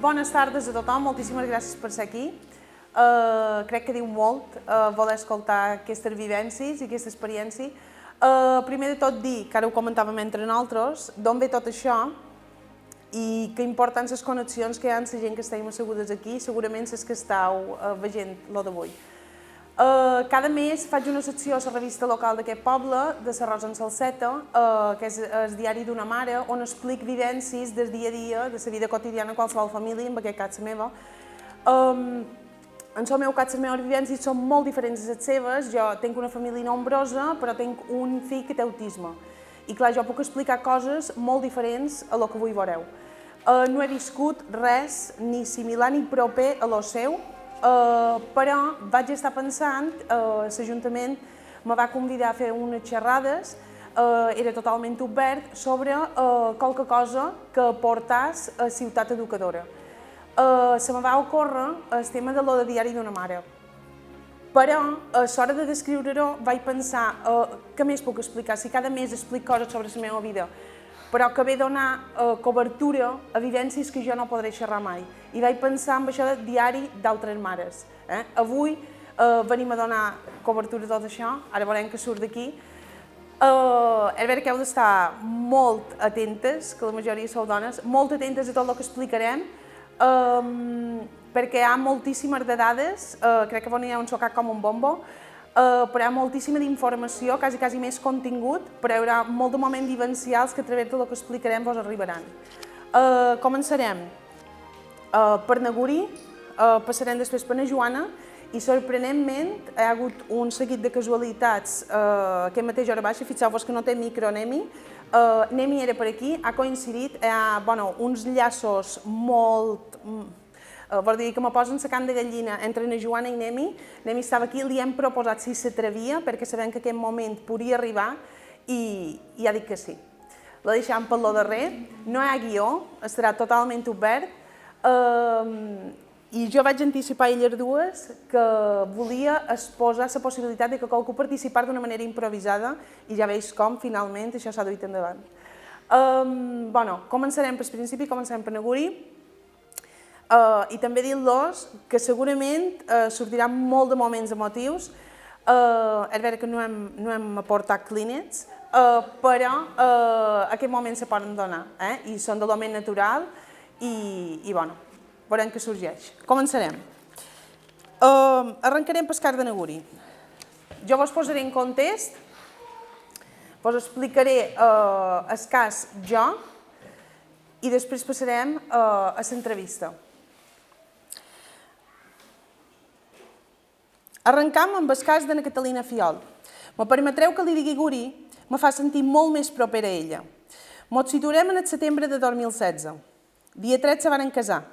Bones tardes a tothom, moltíssimes gràcies per ser aquí. Crec que diu molt voler escoltar aquestes vivències i aquesta experiència. Primer de tot dir, que ara ho comentàvem entre nosaltres, d'on ve tot això i que importen les connexions que hi ha amb la gent que estem assegudes aquí, segurament les que esteu veient lo d'avui. Cada mes faig una secció a la revista local d'aquest poble, de la Rosa en Salseta, que és el diari d'una mare, on explico vivències del dia a dia, de la vida quotidiana de qualsevol família, en aquest cas la meva. En el meu cas, les meves vivències són molt diferents de les seves. Jo tinc una família nombrosa, però tinc un fill que té autisme. I clar, jo puc explicar coses molt diferents a lo que avui veureu. No he viscut res ni similar ni proper a lo seu, però vaig estar pensant, l'Ajuntament me va convidar a fer unes xerrades, era totalment obert, sobre qualque cosa que portàs a Ciutat Educadora. Se me va ocórrer el tema de lo de diari d'una mare, però a l'hora de descriure-ho vaig pensar què més puc explicar, si cada mes explico coses sobre la meva vida, però que ve donar cobertura a vivències que jo no podré xerrar mai. I vaig pensar en això de diari d'altres mares. Avui venim a donar cobertura a tot això, ara veurem que surt d'aquí. És veritat que heu d'estar molt atentes, que la majoria sou dones, molt atentes a tot el que explicarem, perquè hi ha moltíssimes de dades, crec que hi ha un socat com un bombo, però hi ha moltíssima d'informació, quasi més contingut, però hi haurà molt de moments vivencials que a través del que explicarem vos arribaran. Començarem per Naguri, passarem després per Joana i sorprenentment hi ha hagut un seguit de casualitats aquest mateix hora baixa, fixeu-vos que no té micro Nemi, Nemi era per aquí, ha coincidit, hi ha uns llaços molt... Vol dir que me posen la carn de gallina entre na Joana i Nemi. Nemi estava aquí, li hem proposat si s'atrevia, perquè sabem que aquest moment podria arribar i ha dit que sí. La deixem per lo darrer, no hi ha guió, estarà totalment obert i jo vaig anticipar a elles dues que volia exposar la possibilitat de que qualcú participar d'una manera improvisada i ja veus com finalment això s'ha duit endavant. Començarem pel principi, començarem per Naguri. I també dir-los que segurament sortiran molt de moments emotius. És veritat que no hem aportat clínics, però aquests moments se poden donar i són de lo més natural i veurem què sorgeix. Començarem. Arrencarem pel cas de Naguri. Jo vos posaré en context, vos explicaré el cas jo i després passarem a l'entrevista. Arrencam amb el cas d'Anna Catalina Fiol. Me permetreu que li digui Guri, me fa sentir molt més propera a ella. Mos situarem en el setembre de 2016. Dia 13 se varen casar.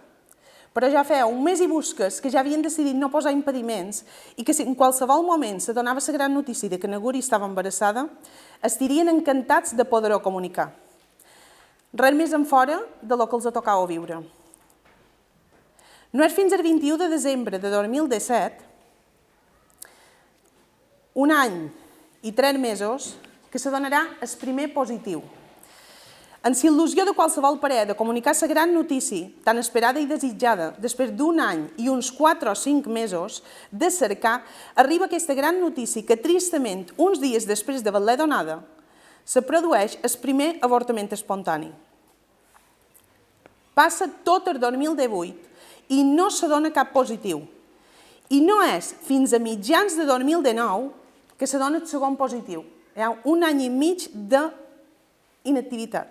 Però ja feia un mes i busques que ja havien decidit no posar impediments i que si en qualsevol moment se donava la gran notícia de que na Guri estava embarassada, estarien encantats de poder-ho comunicar. Res més en fora de lo que els tocava viure. No és fins al 21 de desembre de 2017, un any i 3 mesos, que se donarà el primer positiu. En la il·lusió de qualsevol parella de comunicar la gran notícia, tan esperada i desitjada, després d'un any i uns 4 o 5 mesos de cercar, arriba aquesta gran notícia que, tristament, uns dies després d'haver-la donada, se produeix el primer avortament espontani. Passa tot el 2018 i no se dona cap positiu. I no és fins a mitjans de 2019 que se dona el segon positiu. Hi ha un any i mig d'inactivitat.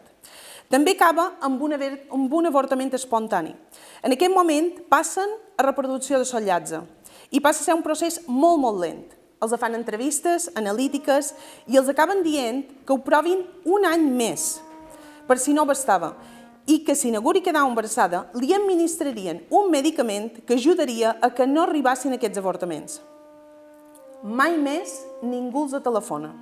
També acaba amb un avortament espontani. En aquest moment passen a reproducció de sollatge i passa a ser un procés molt, molt lent. Els fan entrevistes analítiques i els acaben dient que ho provin un any més, per si no bastava, i que si Naguri quedava embarassada li administrarien un medicament que ajudaria a que no arribassin aquests avortaments. Mai més ningú els telefona.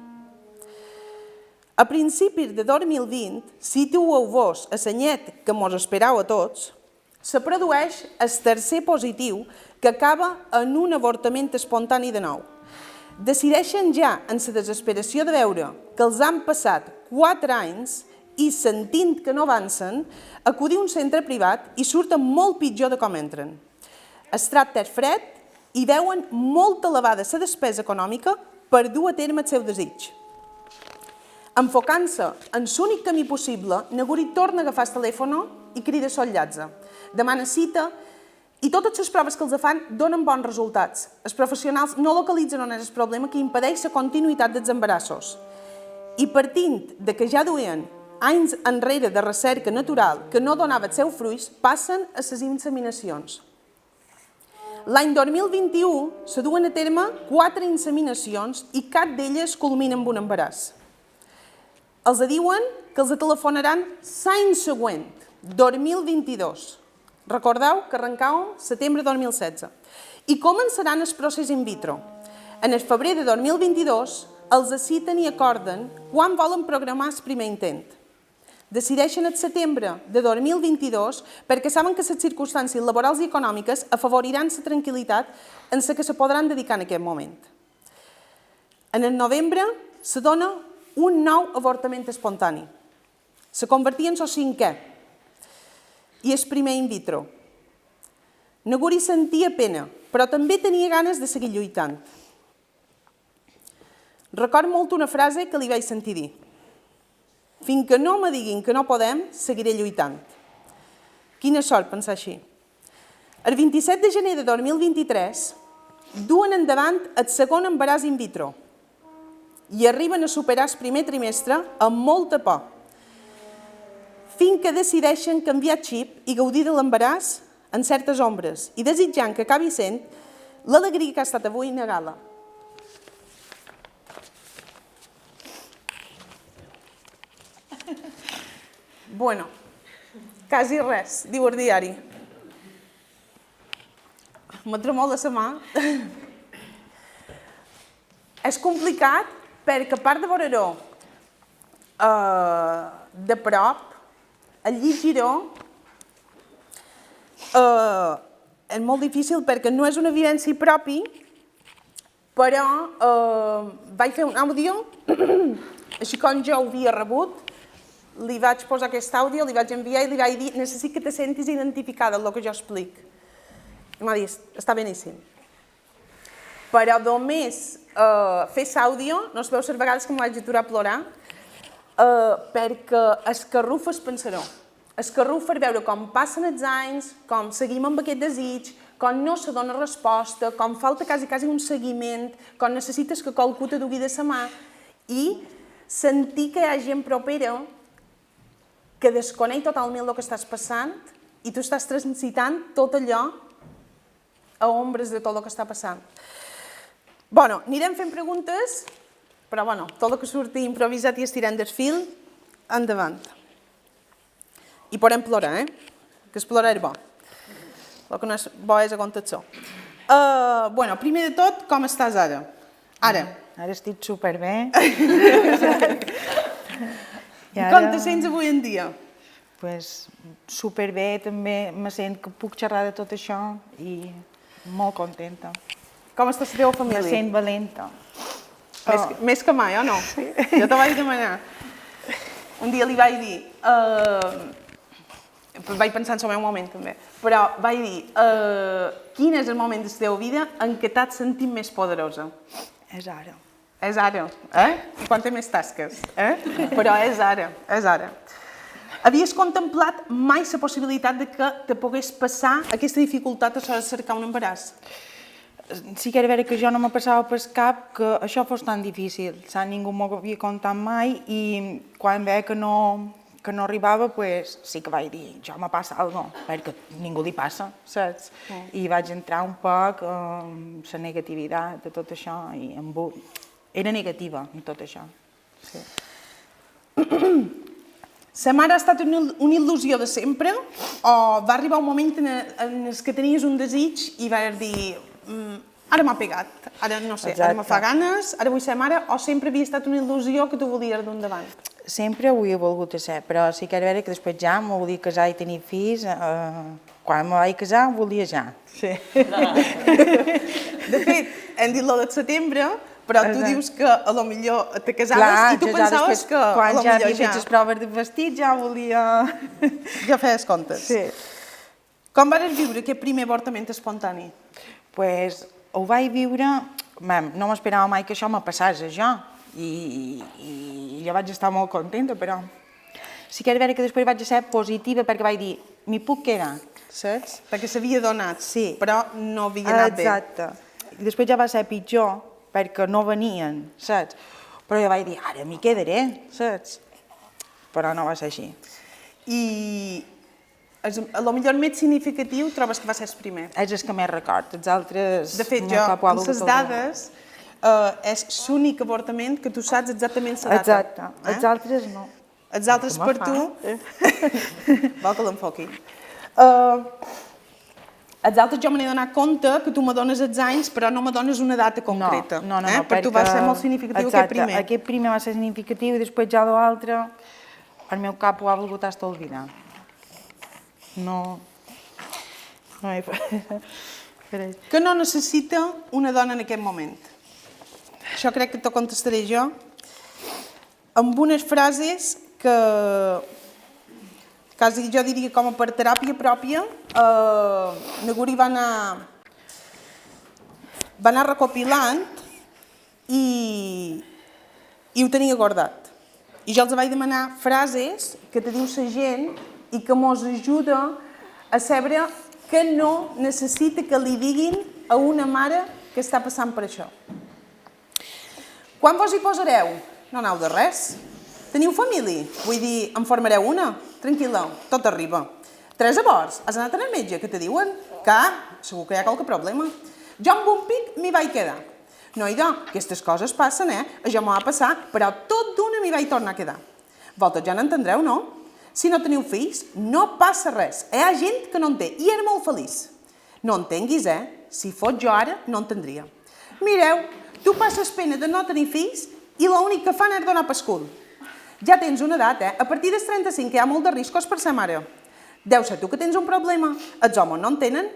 A principis de 2020, situeu-vos a l'anyet que mos esperau a tots, se produeix el tercer positiu que acaba en un avortament espontani de nou. Decideixen ja, en la desesperació de veure que els han passat 4 anys i, sentint que no avancen, acudir a un centre privat i surten molt pitjor de com entren. Es tracta fred i veuen molt elevada la despesa econòmica per dur a terme el seu desig. Enfocant-se en l'únic camí possible, Neguri torna a agafar el telèfon i crida a Sol Llàtzer. Demana cita i totes les proves que els fan donen bons resultats. Els professionals no localitzen on és el problema que impedeix la continuïtat dels embarassos. I partint de que ja duien anys enrere de recerca natural que no donava els seus fruits, passen a les inseminacions. L'any 2021 se duen a terme 4 inseminacions i cap d'elles culmina amb un embaràs. Els diuen que els telefonaran l'any següent, 2022. Recordeu que arrencàvem setembre de 2016. I començaran el procés in vitro. En el febrer de 2022 els citen i acorden quan volen programar el primer intent. Decideixen el setembre de 2022 perquè saben que les circumstàncies laborals i econòmiques afavoriran la tranquil·litat en la que se podran dedicar en aquest moment. En el novembre se dona un nou avortament espontani. Se convertia en el 5è i el primer in vitro. Neguri sentia pena, però també tenia ganes de seguir lluitant. Record molt una frase que li vaig sentir dir. Fins que no me diguin que no podem, seguiré lluitant. Quina sort pensar així. El 27 de gener de 2023 duen endavant el segon embaràs in vitro i arriben a superar el primer trimestre amb molta por, fins que decideixen canviar xip i gaudir de l'embaràs en certes ombres i desitjant que acabi sent l'alegria que ha estat avui una gala. Bueno, quasi res, diu el diari. Me tremola la mà. És complicat perquè, a part de veure-ho de prop, el llegir-ho és molt difícil perquè no és una vivència propi, però vaig fer un àudio, així com jo ho havia rebut, li vaig posar aquest àudio, li vaig enviar i li vaig dir necessito que te sentis identificada amb el que jo explic. I m'ha dit, està beníssim. Però només fer l'àudio, no es veu les vegades que m'ho vaig aturar a plorar, perquè escarrufa el pensador. Escarrufa veure com passen els anys, com seguim amb aquest desig, com no se dona resposta, com falta quasi un seguiment, com necessites que qualcú te dugui de la mà i sentir que hi ha gent propera que desconeix totalment el que estàs passant i tu estàs transitant tot allò a ombres de tot el que està passant. Bueno, anirem fent preguntes, però bueno, tot el que surti improvisat i estirant del fil, endavant. I podem plorar, que es plorar és bo. El que no és bo és aguantar-se. Bueno, primer de tot, com estàs ara? Ara estic superbé. Com te sents avui en dia? Pues superbé, també me sent que puc xerrar de tot això i molt contenta. Com està la teva família? Me sent valenta. Més que mai, o no? Jo te vaig demanar. Un dia li vaig dir, vaig pensar en el meu moment també, però vaig dir, quin és el moment de la teva vida en què t'has sentit més poderosa? És ara. És ara, I quan té més tasques, Però és ara, és ara. Havies contemplat mai la possibilitat de que te pogués passar aquesta dificultat a l'hora de cercar un embaràs? Sí que era vera que jo no me passava pel cap que això fos tan difícil. Ningú m'ho havia contat mai i quan veia que no arribava, pues, sí que vaig dir, jo me passa alguna cosa, perquè ningú li passa, saps? I vaig entrar un poc en la negativitat de tot això i era negativa en tot això. Sí. La mare ha estat una il·lusió de sempre o va arribar un moment en què tenies un desig i vas dir ara m'ha pegat, ara no sé, ara me fa ganes, ara vull ser mare, o sempre havia estat una il·lusió que tu volies dur endavant? Sempre ho havia volgut ser, però sí que era vera que després ja m'ho volia casar i tenir fills. Quan me vaig casar, ho volia ja. Sí. De fet, hem dit lo del setembre, però tu dius que a lo millor te casaves i tu pensaves que a quan lo ja millor havia fet les proves de vestit ja volia... Ja feies comptes. Sí. Com vas viure aquest primer avortament espontani? Pues ho vaig viure... No m'esperava mai que això me passés a jo i jo vaig estar molt contenta, però sí que era vera que després vaig ser positiva perquè vaig dir, m'hi puc quedar, saps? Perquè s'havia donat, Sí. però no havia anat bé. Exacte. I després ja va ser pitjor perquè no venien, saps? Però jo vaig dir, ara m'hi quedaré, saps? Però no va ser així. I a lo millor més significatiu trobes que va ser el primer. És el que més record, els altres... De fet, jo, amb les dades, és l'únic avortament que tu saps exactament la data. Exacte, els altres no. Els altres per tu... Vol que l'enfoqui. Els altres jo me n'he donat compte que tu me dones els anys, però no me dones una data concreta. No, Per tu va ser molt significatiu aquest primer. Aquest primer va ser significatiu i després ja l'altre, el meu cap ho ha volgut hasta oblidar. No he fet... Que no necessita una dona en aquest moment? Això crec que t'ho contestaré jo, amb unes frases que quasi jo diria com a per teràpia pròpia, Naguri va anar recopilant i ho tenia guardat. I jo els vaig demanar frases que te diu la gent i que mos ajuda a saber que no necessita que li diguin a una mare que està passant per això. Quan vos hi posareu? No aneu de res. Teniu família? Vull dir, en formareu una? Tranquil·la, tot arriba. 3 avorts? Has anat al metge? Què te diuen? Que segur que hi ha qualque problema. Jo amb un pic m'hi vaig quedar. No, idò, aquestes coses passen, Això m'ho va passar, però tot d'una m'hi vaig tornar a quedar. Vosaltres ja n'entendreu, no? Si no teniu fills, no passa res. Hi ha gent que no en té i era molt feliç. No entenguis, Si fos jo ara, no entendria. Mireu, tu passes pena de no tenir fills i l'únic que fan és donar per cul. Ja tens una edat, A partir dels 35 hi ha molt de riscos per ser mare. Deu ser tu que tens un problema. Els homes no en tenen.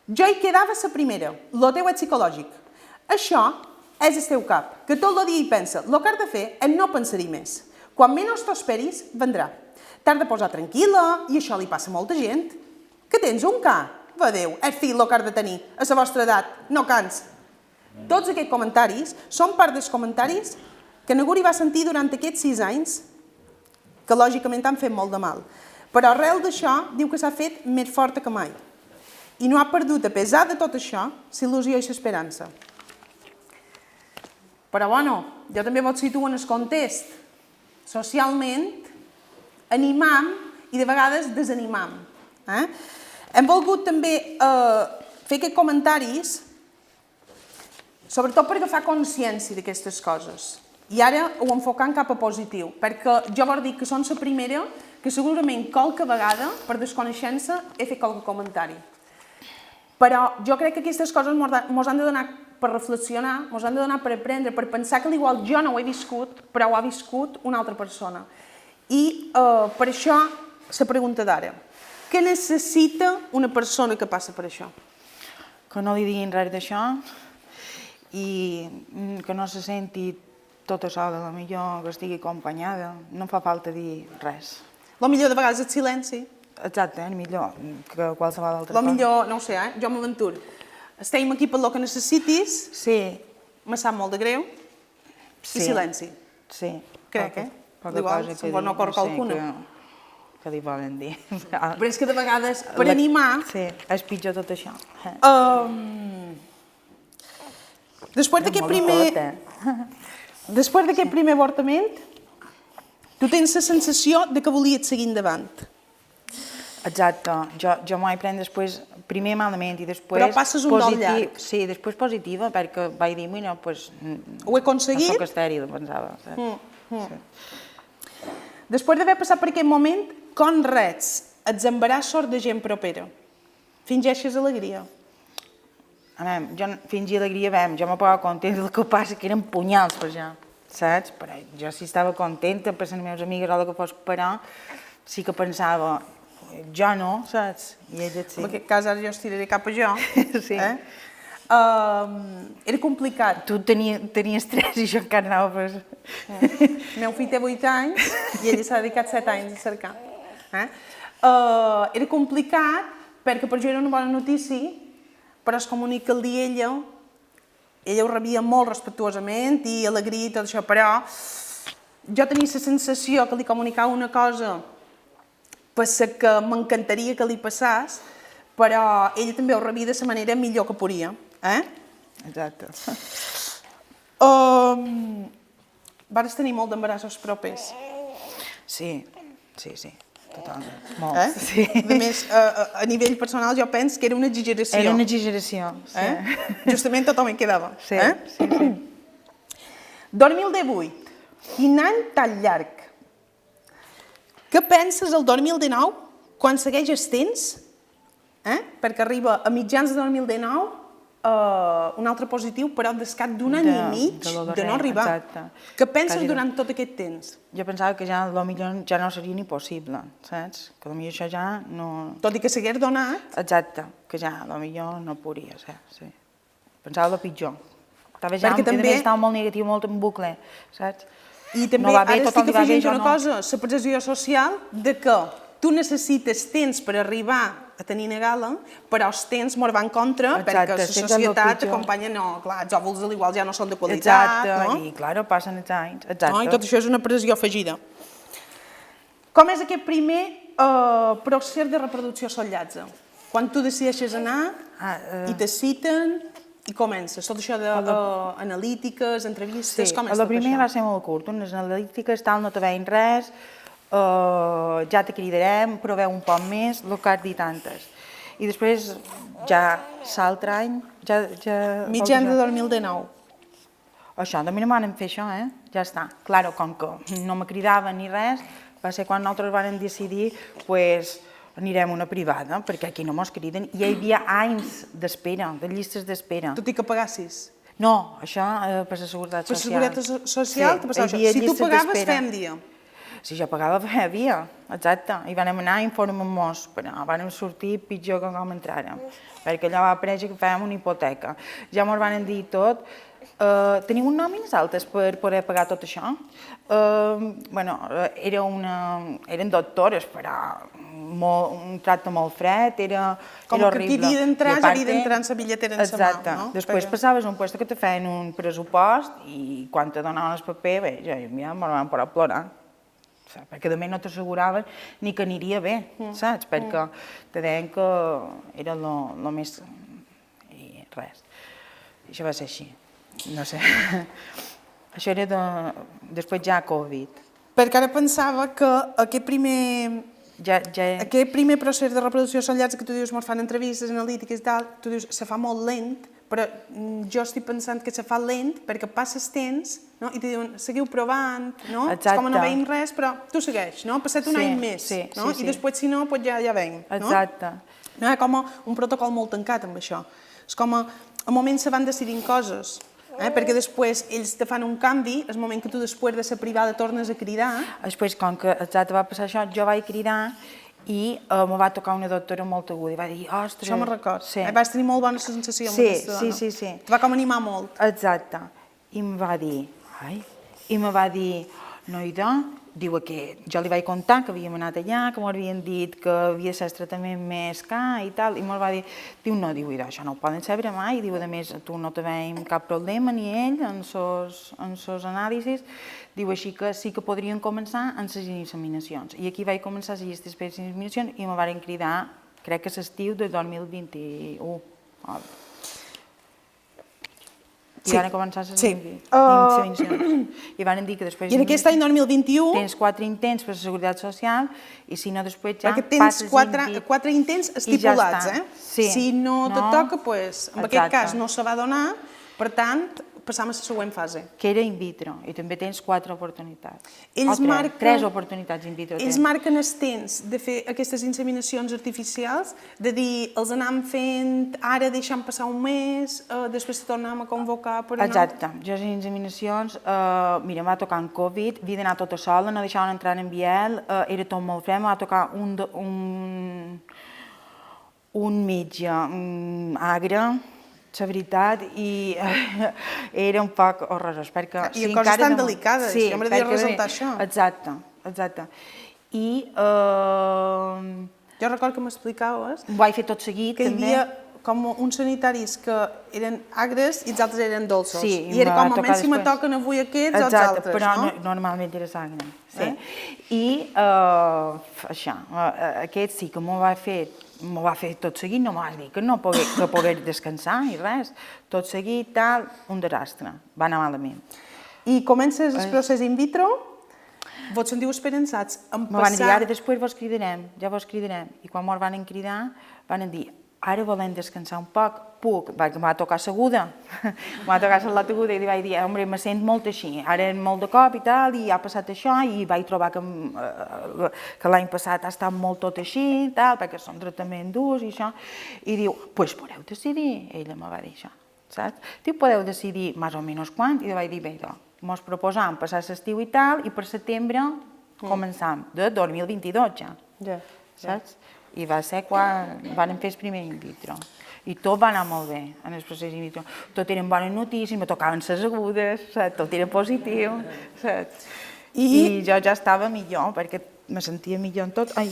Jo hi quedava la primera. Lo teu és psicològic. Això és el teu cap, que tot el dia hi pensa. El que has de fer és no pensar-hi més. Quan menys t'ho esperis, vendrà. T'has de posar tranquil·la, i això li passa a molta gent. Que tens un ca? Va Déu, és fill el que has de tenir, a la vostra edat, no cans. Tots aquests comentaris són part dels comentaris que Naguri va sentir durant aquests 6 anys, que lògicament han fet molt de mal. Però arrel d'això, diu que s'ha fet més forta que mai. I no ha perdut, a pesar de tot això, l'il·lusió i l'esperança. Però, bueno, jo també vos situo en el context. Socialment, animam i de vegades desanimam. Hem volgut també fer aquests comentaris, sobretot per agafar consciència d'aquestes coses. I ara ho enfocant cap a positiu, perquè jo vos dic que són la primera que segurament qualque vegada, per desconeixença, he fet qualque comentari. Però jo crec que aquestes coses mos han de donar per reflexionar, mos han de donar per aprendre, per pensar que igual jo no ho he viscut, però ho ha viscut una altra persona. I per això la pregunta d'ara. Què necessita una persona que passa per això? Que no li diguin res d'això i que no se senti tota sola, millor que estigui acompanyada. No fa falta dir res. Millor de vegades el silenci. Exacte, millor que qualsevol altra cosa. Millor, no ho sé, jo m'aventuro. Estem aquí per lo que necessitis. Sí. Me sap molt de greu. I silenci. Sí. Crec, Poca cosa que dir, no ocorre qualcuna. Que li volen dir. Però és que de vegades, per animar... Sí, és pitjor tot això. Després d'aquest primer avortament, tu tens la sensació de que volies seguir endavant. Exacte. Jo m'ho vaig prendre després, primer malament i després... Però passes un dol llarg. Sí, després positiva, perquè vaig dir, mira, doncs... Ho he aconseguit? No soc estèril, pensava. Després d'haver passat per aquest moment, com rets els embarassos de gent propera? Fingeixes alegria? Jo fingia alegria, jo me posava contenta, el que passa que eren punyals per allà, saps? Però jo sí estava contenta, per les meves amigues o el que fos parar, sí que pensava, jo no, saps? I elles sí. En aquest cas ara jo estiraré cap a jo. Sí. Era complicat. Tu tenies 3 i jo encara anava per... El meu fill té 8 anys i ell s'ha dedicat 7 anys a cercar. Era complicat perquè per jo era una bona notícia, però es comunica el dia ella ho rebia molt respectuosament i alegria i tot això, però jo tenia la sensació que li comunicava una cosa que m'encantaria que li passés, però ella també ho rebia de la manera millor que podia. Exacte. Vares tenir molt d'embarassos propers. Sí, totalment. Molt. Sí. A més, a nivell personal jo penso que era una exageració. Era una exageració, sí. Justament totalment quedava. Sí. 2018. Quin any tan llarg. Què penses el 2019 quan segueix el temps? Perquè arriba a mitjans de 2019 un altre positiu, però descat d'un any i mig de no arribar. Exacte. Què penses durant tot aquest temps? Jo pensava que ja potser ja no seria ni possible, saps? Que potser això ja no... Tot i que s'hagués donat... Exacte, que ja potser no podria ser, sí. Pensava el pitjor. Perquè també estava molt negatiu, molt en bucle, saps? I també ara estic afegint una cosa, la pressió social de que tu necessites temps per arribar a tenir una gala, però els temps mos van en contra perquè la societat acompanya, no, clar, els òvuls a l'igual ja no són de qualitat, no? I, clar, passen els anys, exacte. I tot això és una pressió afegida. Com és aquest primer procés de reproducció al llatge? Quan tu decideixes anar i te citen i comences, tot això d'analítiques, entrevistes, com és tot això? El primer va ser molt curt, unes analítiques, tal, no te veien res, ja te cridarem, proveu un poc més, el que has dit antes. I després, ja l'altre any... Mitjans de 2019. Això, també no van fer això, ja està. Claro, com que no me cridaven ni res, va ser quan nosaltres vam decidir, pues, anirem a una privada, perquè aquí no mos criden. I hi havia anys d'espera, de llistes d'espera. Tot i que pagassis? No, això per la Seguretat Social. Per la Seguretat Social te passava això. Si tu pagaves, fèiem dia. Si jo pagava, feia dia, exacte. I vam anar a informar-nos, però vam sortir pitjor que com entràrem. Perquè allò va aparèixer que fèiem una hipoteca. Ja ens van dir tot. Teniu nòmines altes per poder pagar tot això? Bueno, eren doctores, però un tracte molt fred, era horrible. Com que qui havia d'entrar, ja havia d'entrar en la bitlletera en la mà, no? Exacte. Després passaves un lloc que te feien un pressupost i quan te donaven el paper, bé, ja me'n van parar a plorar. Perquè també no t'asseguraven ni que aniria bé, saps? Perquè te deien que era el més... i res. Això va ser així. No sé. Això era després ja Covid. Perquè ara pensava que aquest primer procés de reproducció al llatge que tu dius, ens fan entrevistes analítiques i tal, tu dius, se fa molt lent, però jo estic pensant que se fa lent perquè passes temps, no? I te diuen, seguiu provant, no? És com no veiem res, però tu segueix, no? Passat un any més, no? I després, si no, ja veiem, no? Exacte. És com un protocol molt tancat amb això. És com a moment se van decidint coses, perquè després ells te fan un canvi, el moment que tu després de ser privada tornes a cridar. Després, com que exacte va passar això, jo vaig cridar i me va tocar una doctora molt aguda i va dir, ostres... Això me'n record. Vas tenir molt bona sensació amb aquesta dona. Sí. Te va com animar molt. Exacte. I em va dir, noida, diu que jo li vaig contar que havíem anat allà, que m'havien dit que havia de ser el tractament més car i tal, i me'l va dir, no, diu, això no ho poden saber mai, diu, a més, tu no te veiem cap problema, ni ell, en sos anàlisis, diu, així que sí que podrien començar en les inseminacions. I aquí vaig començar les llistes per les inseminacions i me van cridar, crec que l'estiu de 2021. I van començar les inseminacions. I van dir que després... I en aquest any 2021... Tens 4 intents per la Seguretat Social i si no després ja passes... Tens 4 intents estipulats, Si no te toca, en aquest cas no se va donar, per tant, passam a la següent fase. Que era in vitro, i també tens 4 oportunitats. 3 oportunitats in vitro. Ells marquen els temps de fer aquestes inseminacions artificials, de dir, els anàvem fent, ara deixem passar un mes, després tornàvem a convocar per anar... Exacte. Jo les inseminacions, mira, em va tocar en Covid, havia d'anar tota sola, no deixaven entrar en Biel, era tot molt fred, em va tocar un metge agre, la veritat, i era un poc horrorós, perquè... I coses tan delicades, sí, que m'agradaria ressaltar això. Exacte. I... Jo recordo que m'explicaves... Ho vaig fer tot seguit, també. Que hi havia com uns sanitaris que eren agres i els altres eren dolços. Sí, i era com, almenys si me toquen avui aquests o els altres, no? Però normalment era sagre, sí. I això, aquest sí que m'ho va fer tot seguit, no m'ho vas dir que no pogués descansar i res. Tot seguit, tal, un desastre, va anar malament. I comences el procés in vitro, vos sentiu esperançats en passar... Me van dir, ara després vos cridarem, ja vos cridarem. I quan mos van cridar, van dir, ara volem descansar un poc, em va tocar seguda, em va tocar la aguda i li vaig dir, home, me sent molt així, ara molt de cop i tal, i ha passat això, i vaig trobar que l'any passat ha estat molt tot així, tal, perquè són tractaments durs i això, i diu, doncs podeu decidir, ella me va dir això, saps? Diu, podeu decidir més o menys quan, i li vaig dir, bé, mos proposam passar l'estiu i tal, i per setembre començam, de 2022 ja, saps? I va ser quan van fer el primer in vitro. I tot va anar molt bé en el procés in vitro. Tot eren bones notícies, me tocaven les agudes, tot era positiu, saps? I jo ja estava millor, perquè me sentia millor en tot. Ai.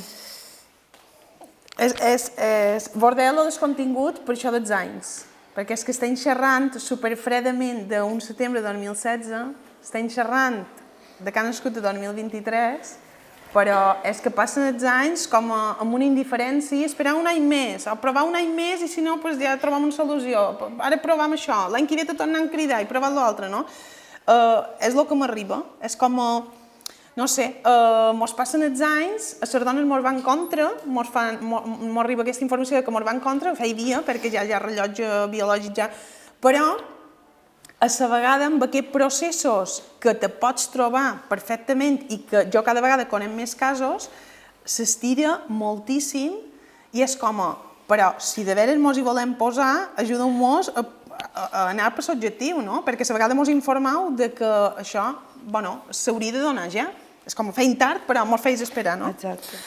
Bordel o descontingut per això dels anys, perquè és que estem xerrant superfredament d'un setembre de 2016, estem xerrant de que ha nascut de 2023, però és que passen els anys com amb una indiferència, esperar un any més, o provar un any més i si no ja trobam una solució, ara provam això, l'any que ve te tornem a cridar i provar l'altre, no? És el que m'arriba, és com, no sé, mos passen els anys, a les dones mos van en contra, mos arriba aquesta informació que mos van en contra, feia dia, perquè ja hi ha rellotge biològic ja, però a la vegada amb aquests processos que te pots trobar perfectament i que jo cada vegada conec més casos, s'estira moltíssim i és com, però si de veres mos hi volem posar, ajudeu-nos a anar per l'objectiu, no? Perquè a la vegada mos informeu de que això, bueno, s'hauria de donar ja. És com feim tard, però mos feis esperar, no? Exacte.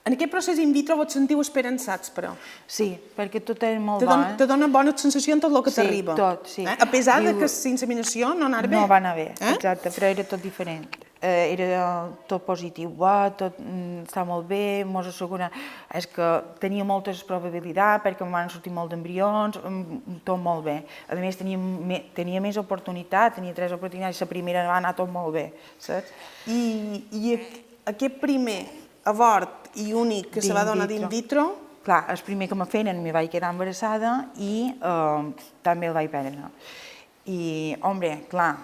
En aquest procés in vitro vos sentiu esperançats, però. Sí, perquè tot era molt bo. Te dona bona sensació en tot el que t'arriba. Sí, tot, sí. A pesar de que la inseminació no anava bé. No va anar bé, exacte, però era tot diferent. Era tot positiu, tot està molt bé, mos assegura. És que tenia moltes probabilitats perquè em van sortir molt d'embrions, tot molt bé. A més, tenia més oportunitats, tenia 3 oportunitats, i la primera va anar tot molt bé, saps? I aquest primer avort i únic que se va donar d'in vitro... Clar, el primer que me feien m'hi vaig quedar embarassada i també el vaig perdre. I, home, clar,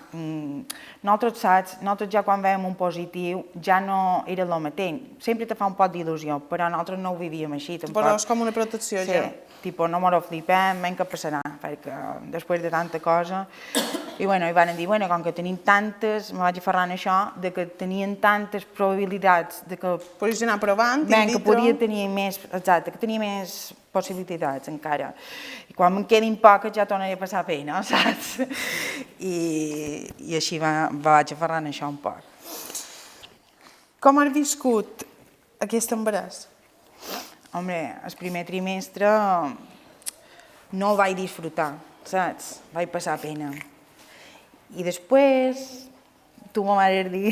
nosaltres, saps, nosaltres ja quan veiem un positiu ja no era el mateix. Sempre te fa un poc d'il·lusió, però nosaltres no ho vivíem així, tampoc. Però és com una protecció, ja. Sí, tipus, no m'ho flipem, ben què passarà, perquè després de tanta cosa... I bueno, van dir, bueno, com que tenim tantes, me vaig aferrar en això, de que tenien tantes probabilitats de que... Podies anar provant, que podia tenir més, exacte, que tenia més possibilitats encara. I quan me'n quedin poques ja tornaré a passar pena, saps? I així vaig aferrar en això un poc. Com has viscut aquest embaràs? Home, el primer trimestre no el vaig disfrutar, saps? Vaig passar pena. I després, tu me vas dir,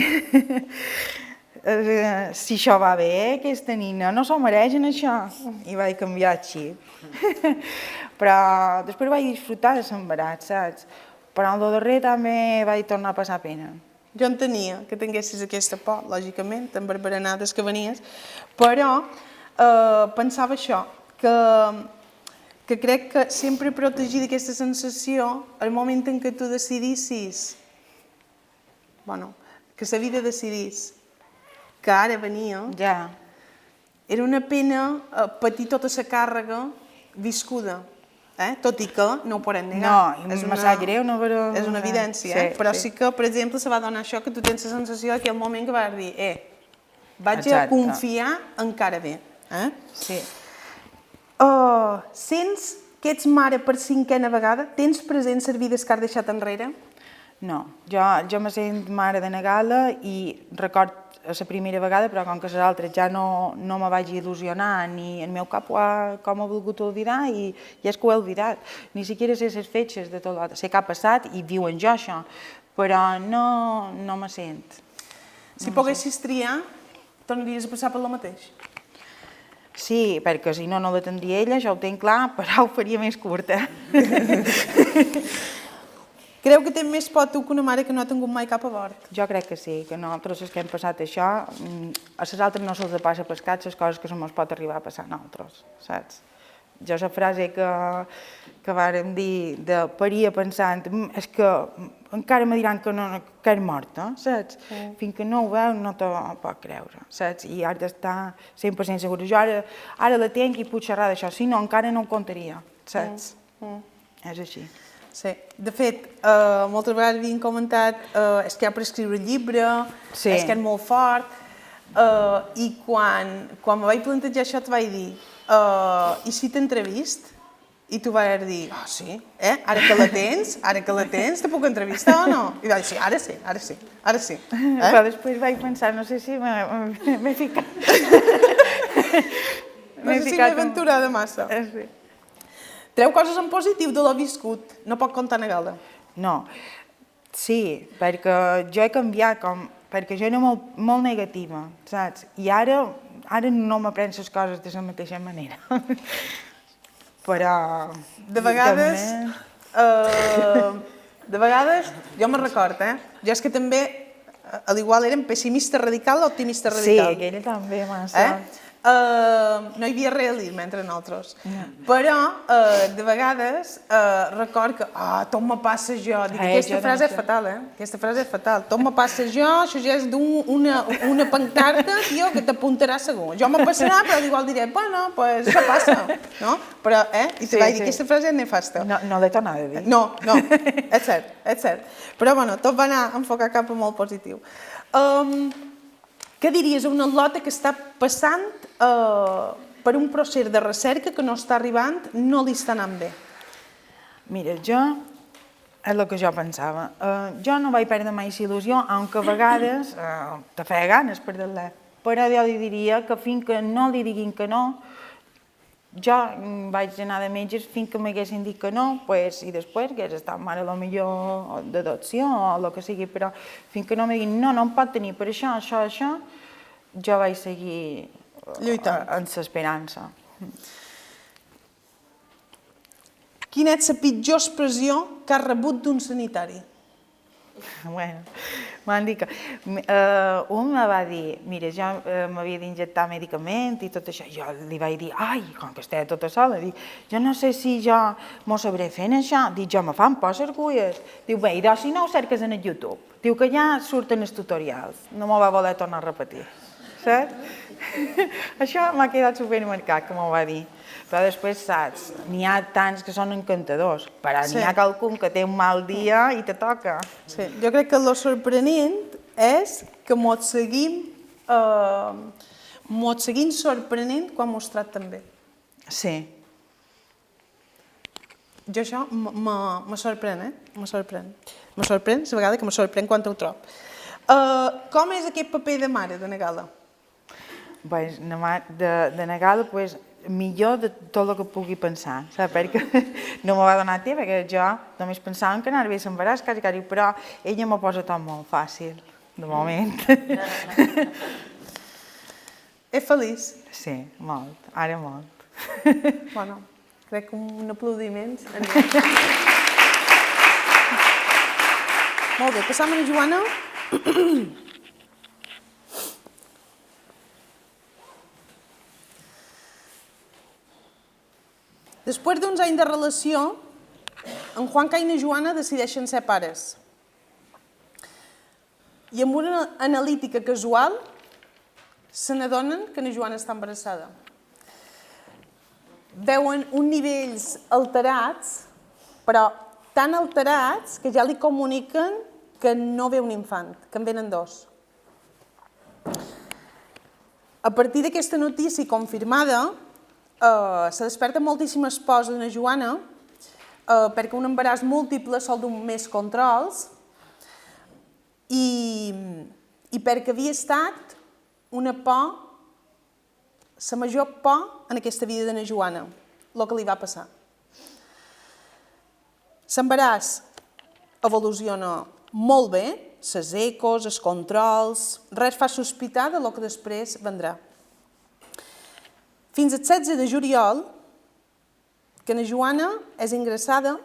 si això va bé, aquesta nina, no s'ho mereixen això. I vaig canviar el xip. Però després vaig disfrutar de l'embaràs, saps? Però el darrer també vaig tornar a passar pena. Jo entenia que tinguessis aquesta por, lògicament, amb barbaranades que venies, però pensava això, que crec que sempre protegir d'aquesta sensació el moment en què tu decidissis, que la vida decidís que ara venia, era una pena patir tota la càrrega viscuda, tot i que no ho podem negar. No, me sap greu, no, però... És una evidència, però sí que, per exemple, se va donar això que tu tens la sensació d'aquell moment que vas dir, vaig a confiar encara bé. Sí. Sents que ets mare per 5a vegada? Tens present les vides que has deixat enrere? No, jo me sent mare de Nagala i record a la primera vegada, però com que les altres ja no me vaig il·lusionar ni el meu cap com ho ha volgut oblidar i és que ho he oblidat. Ni siquiera sé les fetges de tot l'altre. Sé que ha passat i viu en jo això, però no me sent. Si poguessis triar, tornaries a passar per lo mateix? Sí, perquè si no la tindria ella, ja ho tinc clar, però ho faria més curta. Creu que té més por tu que una mare que no ha tingut mai cap avort? Jo crec que sí, que nosaltres que hem passat això, a les altres no se'ls passa per cap les coses que se mos pot arribar a passar a nosaltres, saps? Jo la frase que vàrem dir de parir pensant és que encara me diran que és morta, saps? Fins que no ho veu no t'ho pot creure, saps? I has d'estar 100% segura. Jo ara la tenc i puc xerrar d'això, si no encara no ho contaria, saps? És així. Sí, de fet, moltes vegades havien comentat és que hi ha per escriure el llibre, és que és molt fort, i quan me vaig plantejar això et vaig dir i si t'entrevist? I tu vas dir, sí, ara que la tens, te puc entrevistar o no? I vaig dir, sí, ara sí. Però després vaig pensar, no sé si m'he ficat... No sé si m'he aventurada massa. Sí. Treu coses en positiu de l'ho viscut, no pot contar Nagala. No, sí, perquè jo he canviat, perquè jo era molt negativa, saps? I ara no m'aprenc les coses de la mateixa manera. Però... De vegades, jo me'n record, jo és que també, a l'igual érem pessimista radical o optimista radical. Sí, aquella també massa. No hi havia realisme entre nosaltres. Però, de vegades, record que tot me passa jo. Dic, aquesta frase és fatal, Aquesta frase és fatal. Tot me passa jo, això ja és d'una pancarta, tio, que t'apuntarà segur. Jo me passarà, però igual diré, bueno, pues això passa, no? Però, I te vaig dir, aquesta frase és nefasta. No l'he tornat a dir. No, és cert. Però, bueno, tot va anar enfocat cap a molt positiu. Què diries a una lota que està passant per un procés de recerca que no està arribant, no li està anant bé? Mira, és el que jo pensava. Jo no vaig perdre mai la il·lusió, aunque a vegades te feia ganes perdre-la. Però jo li diria que fins que no li diguin que no, jo vaig anar de metges fins que m'haguessin dit que no, i després hagués estat mare potser d'adopció o el que sigui, però fins que no me diguin no em pot tenir per això, jo vaig seguir lluitant amb l'esperança. Quina és la pitjor expressió que has rebut d'un sanitari? Bueno, m'han dit que... Un me va dir, mira, jo m'havia d'injectar medicament i tot això. Jo li vaig dir, com que estava tota sola, dic, jo no sé si jo m'ho sabré fent això. Dic, jo me fan por les agulles. Diu, bé, i si no ho cerques en el YouTube. Diu que ja surten els tutorials. No m'ho va voler tornar a repetir. Saps? Això m'ha quedat supermarcat, que m'ho va dir. Però després, saps, n'hi ha tants que són encantadors, però n'hi ha qualcun que té un mal dia i te toca. Sí, jo crec que el sorprenent és que mos seguim sorprenent quan mos tracten bé. Sí. Jo això me sorprèn, Me sorprèn. Me sorprèn, la vegada que me sorprèn quan ho trob. Com és aquest paper de mare de Nagala? De Nagala, millor de tot el que pugui pensar, saps? Perquè no m'ho va donar temps, perquè jo només pensava que anava bé l'embaràs, quasi, però ella m'ho posa tot molt fàcil, de moment. És feliç? Sí, molt, ara molt. Bueno, crec que un aplaudiment. Molt bé, passam a la Joana. Després d'uns anys de relació, en Juanca i na Joana decideixen ser pares. I amb una analítica casual se n'adonen que na Joana està embarassada. Veuen uns nivells alterats, però tan alterats que ja li comuniquen que no ve un infant, que en venen dos. A partir d'aquesta notícia confirmada, se desperta moltíssimes pors de na Joana perquè un embaràs múltiple sol d'un més controls i perquè havia estat una por, la major por en aquesta vida de na Joana, el que li va passar. L'embaràs evoluciona molt bé, les ecos, els controls, res fa sospitar de lo que després vendrà. Fins al 16 de juliol, que na Joana és ingressada,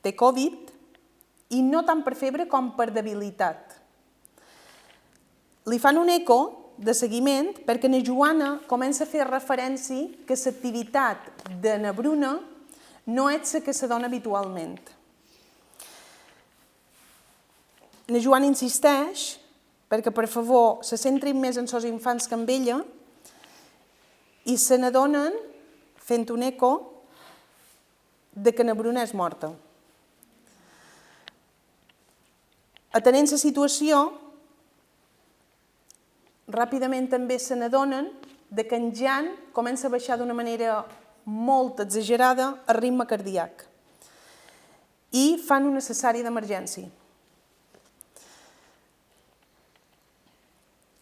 té Covid, i no tant per febre com per debilitat. Li fan un eco de seguiment perquè na Joana comença a fer referència que l'activitat de na Bruna no és la que se dona habitualment. Na Joana insisteix perquè, per favor, se centrin més en els infants que en ella i se n'adonen, fent un eco, de que na Bruna és morta. Atenent la situació, ràpidament també se n'adonen que en Jan comença a baixar d'una manera molt exagerada el ritme cardíac i fan una cesària d'emergència.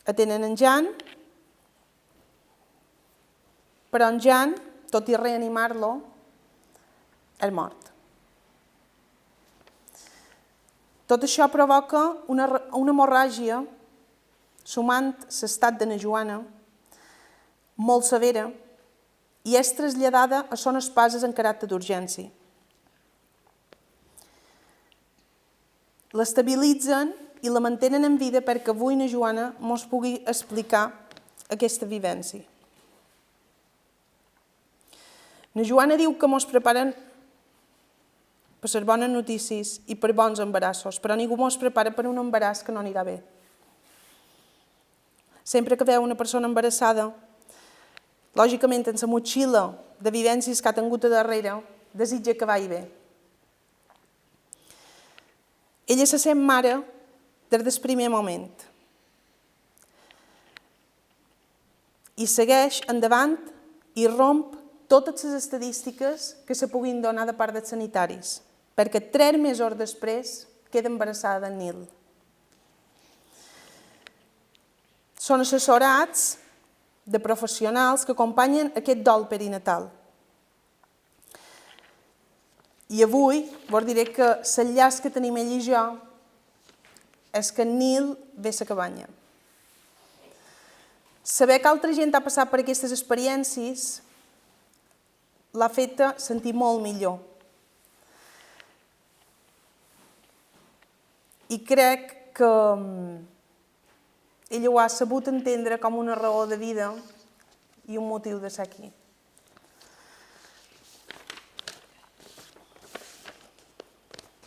Atenen en Jan, però en Jan, tot i reanimar-lo, és mort. Tot això provoca una hemorràgia, sumant l'estat de na Joana, molt severa, i és traslladada a Son Espases en caràcter d'urgència. L'estabilitzen i la mantenen en vida perquè avui na Joana mos pugui explicar aquesta vivència. Na Joana diu que mos preparen per les bones notícies i per bons embarassos, però ningú mos prepara per un embaràs que no anirà bé. Sempre que veu una persona embarassada, lògicament en la motxilla de vivències que ha tingut a darrere, desitja que vagi bé. Ella se sent mare des del primer moment i segueix endavant i romp totes les estadístiques que se puguin donar de part dels sanitaris, perquè 3 mesos després queda embarassada d'en Nil. Són assessorats de professionals que acompanyen aquest dol perinatal. I avui vos diré que l'enllaç que tenim ell i jo és que en Nil ve a la cabanya. Saber que altra gent ha passat per aquestes experiències l'ha fet sentir molt millor. I crec que ella ho ha sabut entendre com una raó de vida i un motiu de ser aquí.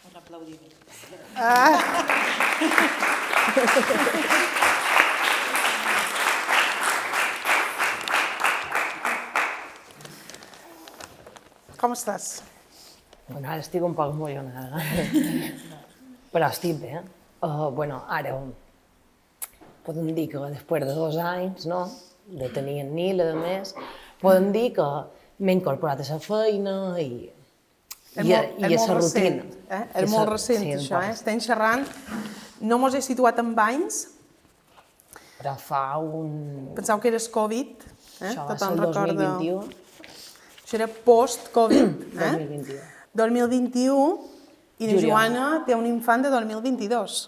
Un aplaudiment. Com estàs? Bueno, ara estic un poc mollonada, però estic bé. Ara podem dir que després de 2 anys, no?, de tenir en Nil, a més, podem dir que m'he incorporat a la feina i a la rutina. És molt recent, això. Estem xerrant. No mos he situat en anys. Però fa un... Penseu que eres Covid. Això va ser el 2021. Això era post-Covid. 2021. 2021 i la Joana té un infant de 2022.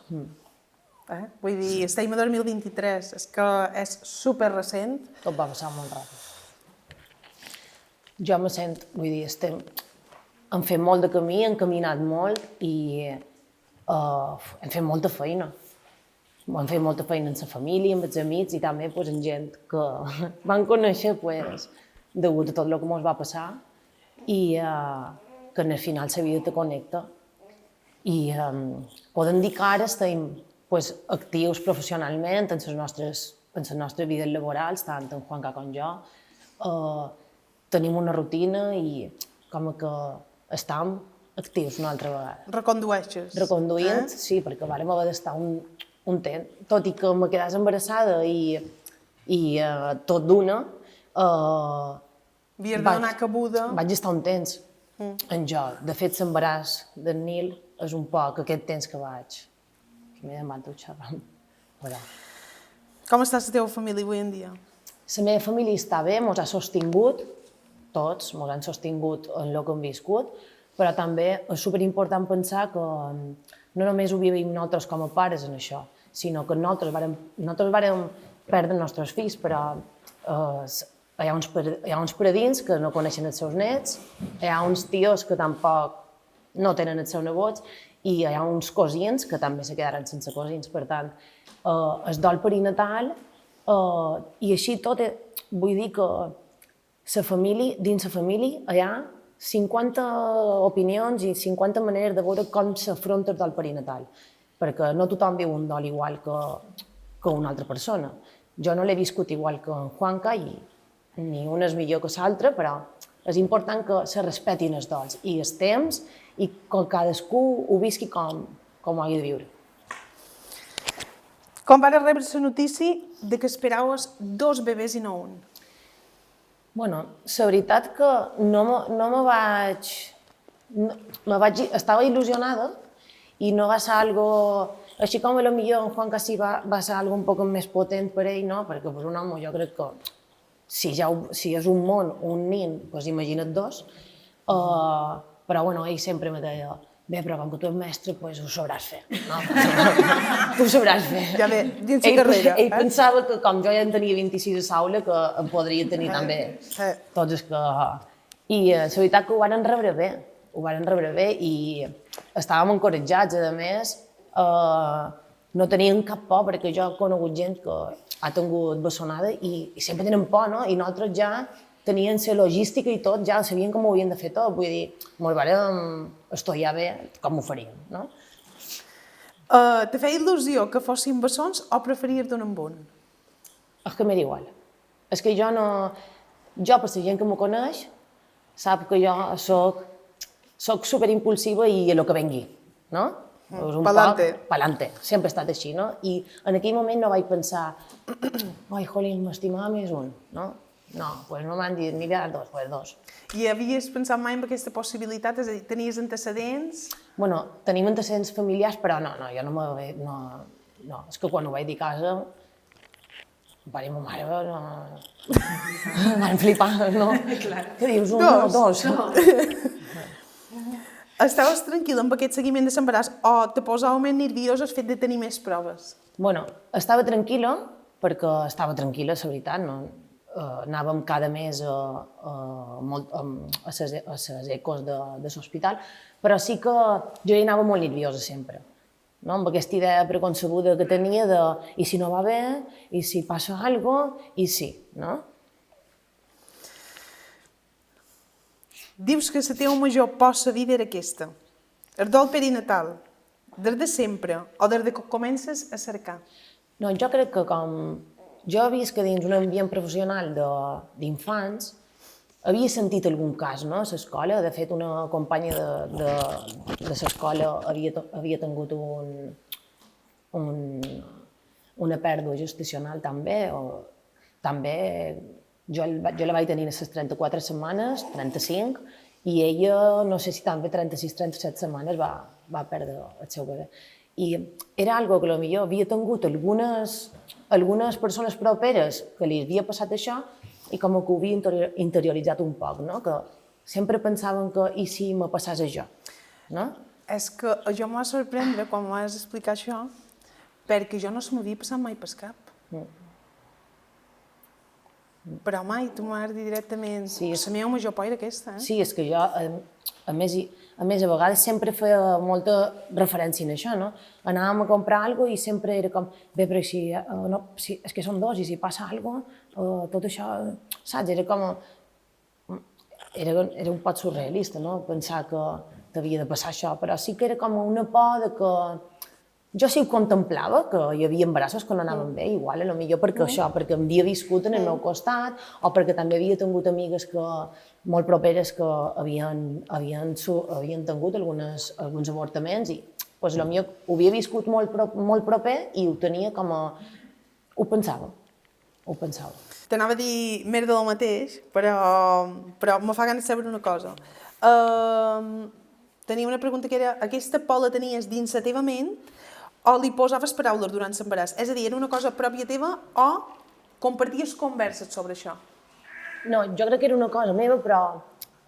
Vull dir, estem a 2023. És que és super recent. Tot va passar molt ràpid. Jo me sent, vull dir, hem fet molt de camí, hem caminat molt i hem fet molta feina. Hem fet molta feina amb la família, amb els amics i també amb gent que vam conèixer degut a tot el que ens va passar i que al final la vida te connecta. I podem dir que ara estem actius professionalment en les nostres vides laborals, tant en Juanca com jo. Tenim una rutina i com que estem actius una altra vegada. Recondueixes. Reconduint, sí, perquè vam haver d'estar un temps. Tot i que me quedàs embarassada i tot d'una, havies de donar cabuda. Vaig estar un temps en jo. De fet, l'embaràs d'en Nil és un poc aquest temps que vaig m'he demanat xerrant. Però... Com està la teva família avui en dia? La meva família està bé, ens ha sostingut, tots ens han sostingut en el que hem viscut, però també és superimportant pensar que no només ho vivim nosaltres com a pares en això, sinó que nosaltres vàrem perdre els nostres fills, però hi ha uns predins que no coneixen els seus nets, hi ha uns tios que tampoc no tenen els seus nebots i hi ha uns cosins que també se quedaran sense cosins. Per tant, el dol perinatal i així tot, vull dir que dins la família hi ha 50 opinions i 50 maneres de veure com s'afronta el dol perinatal, perquè no tothom viu un dol igual que una altra persona. Jo no l'he viscut igual que en Juanca i ni un és millor que l'altre, però és important que se respetin els dols i els temps i que cadascú ho visqui com ho hagi de viure. Com vas rebre la notícia que esperaves 2 bebès i no un? Bueno, la veritat que estava il·lusionada i no va ser algo... Així com potser en Juanca sí va ser algo un poc més potent per ell, no? Perquè per un home jo crec que si és un món, un nin, doncs imagina't 2. Però bueno, ell sempre me deia, bé, però com que tu ets mestre, doncs ho sabràs fer. No? Tu ho sabràs fer. Ja bé, dins la carrera. Ell pensava que com jo ja en tenia 26 a l'aula, que en podria tenir també tots els que... I la veritat que ho van rebre bé, i estàvem encoratjats, a més, no tenien cap por, perquè jo he conegut gent que ha tingut bessonada i sempre tenen por, no? I nosaltres ja tenien la logística i tot, ja sabien com ho havien de fer tot, vull dir, ens vàrem estudiar bé com ho faríem, no? Te feia il·lusió que fossin bessons o preferies d'un amb un? És que m'era igual. És que jo no... Jo, per la gent que m'ho coneix, sap que jo soc superimpulsiva i el que vengui, no? Pa'lante. Sempre he estat així, no? I en aquell moment no vaig pensar ai, jolín, m'estimava més un, no? No, doncs no m'han dit, n'hi havia 2, doncs 2. I havies pensat mai en aquesta possibilitat? És a dir, tenies antecedents? Bueno, tenim antecedents familiars, però no, jo no m'ho veig, no. És que quan ho vaig dir a casa, el pare i ma mare van flipar, no? Què dius, un o 2? Estaves tranquil·la amb aquest seguiment de l'embaràs o te posava més nerviós el fet de tenir més proves? Bueno, estava tranquil·la, perquè estava tranquil·la, la veritat, no? Anàvem cada mes a les ecos de l'hospital, però sí que jo hi anava molt nerviosa sempre, no? Amb aquesta idea preconcebuda que tenia de i si no va bé, i si passa alguna cosa, i sí, no? Dius que la teva major por a la vida era aquesta, el dol perinatal, des de sempre o des que comences a cercar? No, jo crec que com jo he vist que dins un ambient professional d'infants havia sentit algun cas, no?, a l'escola. De fet, una companya de l'escola havia tingut una pèrdua gestacional també, jo la vaig tenir a les 34 setmanes, 35, i ella, no sé si també 36-37 setmanes, va perdre el seu bebè. I era algo que potser havia tingut algunes persones properes que li havia passat això i com que ho havia interioritzat un poc, no? Que sempre pensaven que i si me passés això, no? És que jo em va sorprendre quan m'has explicat això, perquè jo no se m'havia passat mai pel cap. Però mai, tu m'has dit directament, la meva major por era aquesta, eh? Sí, és que jo, a més, a vegades sempre feia molta referència a això, no? Anàvem a comprar alguna cosa i sempre era com, bé, però si, és que som 2 i si passa alguna cosa, tot això, saps? Era com, era un poc surrealista, no? Pensar que t'havia de passar això, però sí que era com una por de que jo sí ho contemplava, que hi havia embarassos que no anaven bé, igual, potser perquè això, perquè em havia viscut en el meu costat, o perquè també havia tingut amigues molt properes que havien tingut alguns avortaments, i potser ho havia viscut molt proper i ho tenia com a... ho pensava. T'anava a dir més del mateix, però me fa ganes de saber una cosa. Tenia una pregunta que era, aquesta por la tenies dins la teva ment o li posaves paraules durant l'embaràs? És a dir, era una cosa pròpia teva o comparties converses sobre això? No, jo crec que era una cosa meva, però...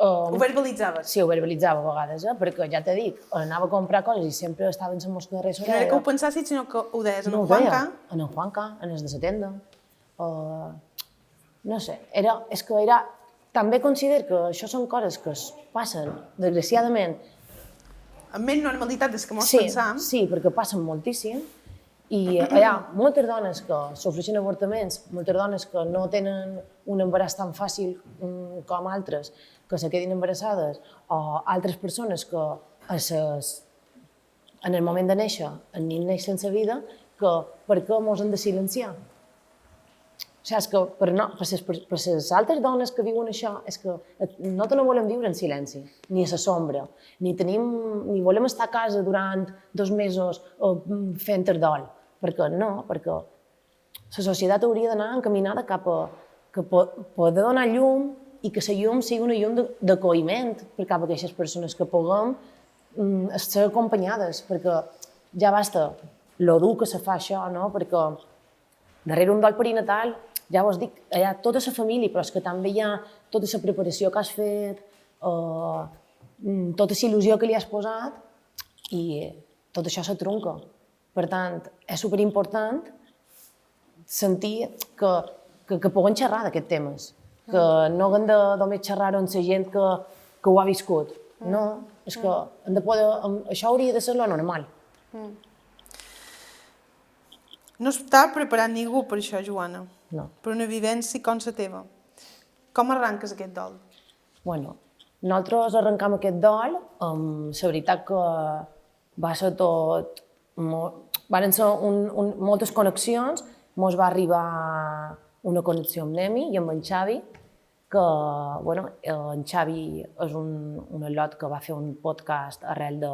Ho verbalitzaves? Sí, ho verbalitzava a vegades, perquè ja t'he dit, anava a comprar coses i sempre estava en la mosca de res. No era que ho pensassis, sinó que ho deies en no, el Juanca? En el Juanca, en els de la tenda. No sé, és que era... També considero que això són coses que es passen, desgraciadament. Amb menys normalitat des que mos pensam. Sí, perquè passen moltíssim. I hi ha moltes dones que sofreixen avortaments, moltes dones que no tenen un embaràs tan fàcil com altres, que se quedin embarassades, o altres persones que en el moment de néixer, el nin neix sense vida, que per què mos han de silenciar? O sigui, és que per les altres dones que viuen això, és que nosaltres no volem viure en silenci, ni a la sombra, ni volem estar a casa durant 2 mesos fent el dol. Perquè no, perquè la societat hauria d'anar encaminada cap a poder donar llum i que la llum sigui una llum d'acolliment per cap a aquestes persones, que puguem ser acompanyades, perquè ja basta lo dur que se fa això, no? Perquè darrere un dol perinatal, ja vos dic, hi ha tota la família, però és que també hi ha tota la preparació que has fet, tota la il·lusió que li has posat, i tot això se trunca. Per tant, és superimportant sentir que puguem xerrar d'aquests temes, que no haguem de només xerrar amb la gent que ho ha viscut. No, és que hem de poder... Això hauria de ser lo normal. No està preparat ningú per això, Joana. No. Per una vivència com la teva. Com arranques aquest dol? Bueno, nosaltres arrencam aquest dol amb la veritat que va ser tot... Van ser moltes connexions. Mos va arribar una connexió amb l'Emi i amb en Xavi, que, bueno, en Xavi és un al·lot que va fer un podcast arrel de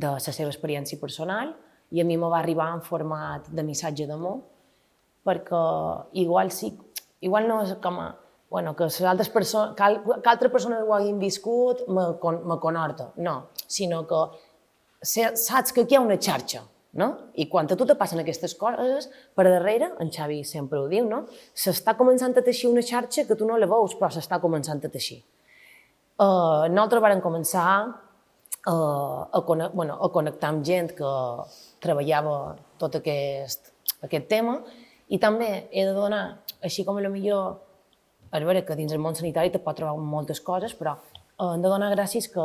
la seva experiència personal, i a mi me va arribar en format de missatge d'amor, perquè igual no és com a, bueno, que altres persones, que altres persones ho hagin viscut me conhorta, no, sinó que saps que aquí hi ha una xarxa, no? I quan a tu te passen aquestes coses, per darrere, en Xavi sempre ho diu, no? S'està començant a teixir una xarxa que tu no la veus, però s'està començant a teixir. Nosaltres vam començar a connectar amb gent que treballava tot aquest tema, i també he de donar, així com potser, a veure que dins el món sanitari te pot trobar moltes coses, però hem de donar gràcies que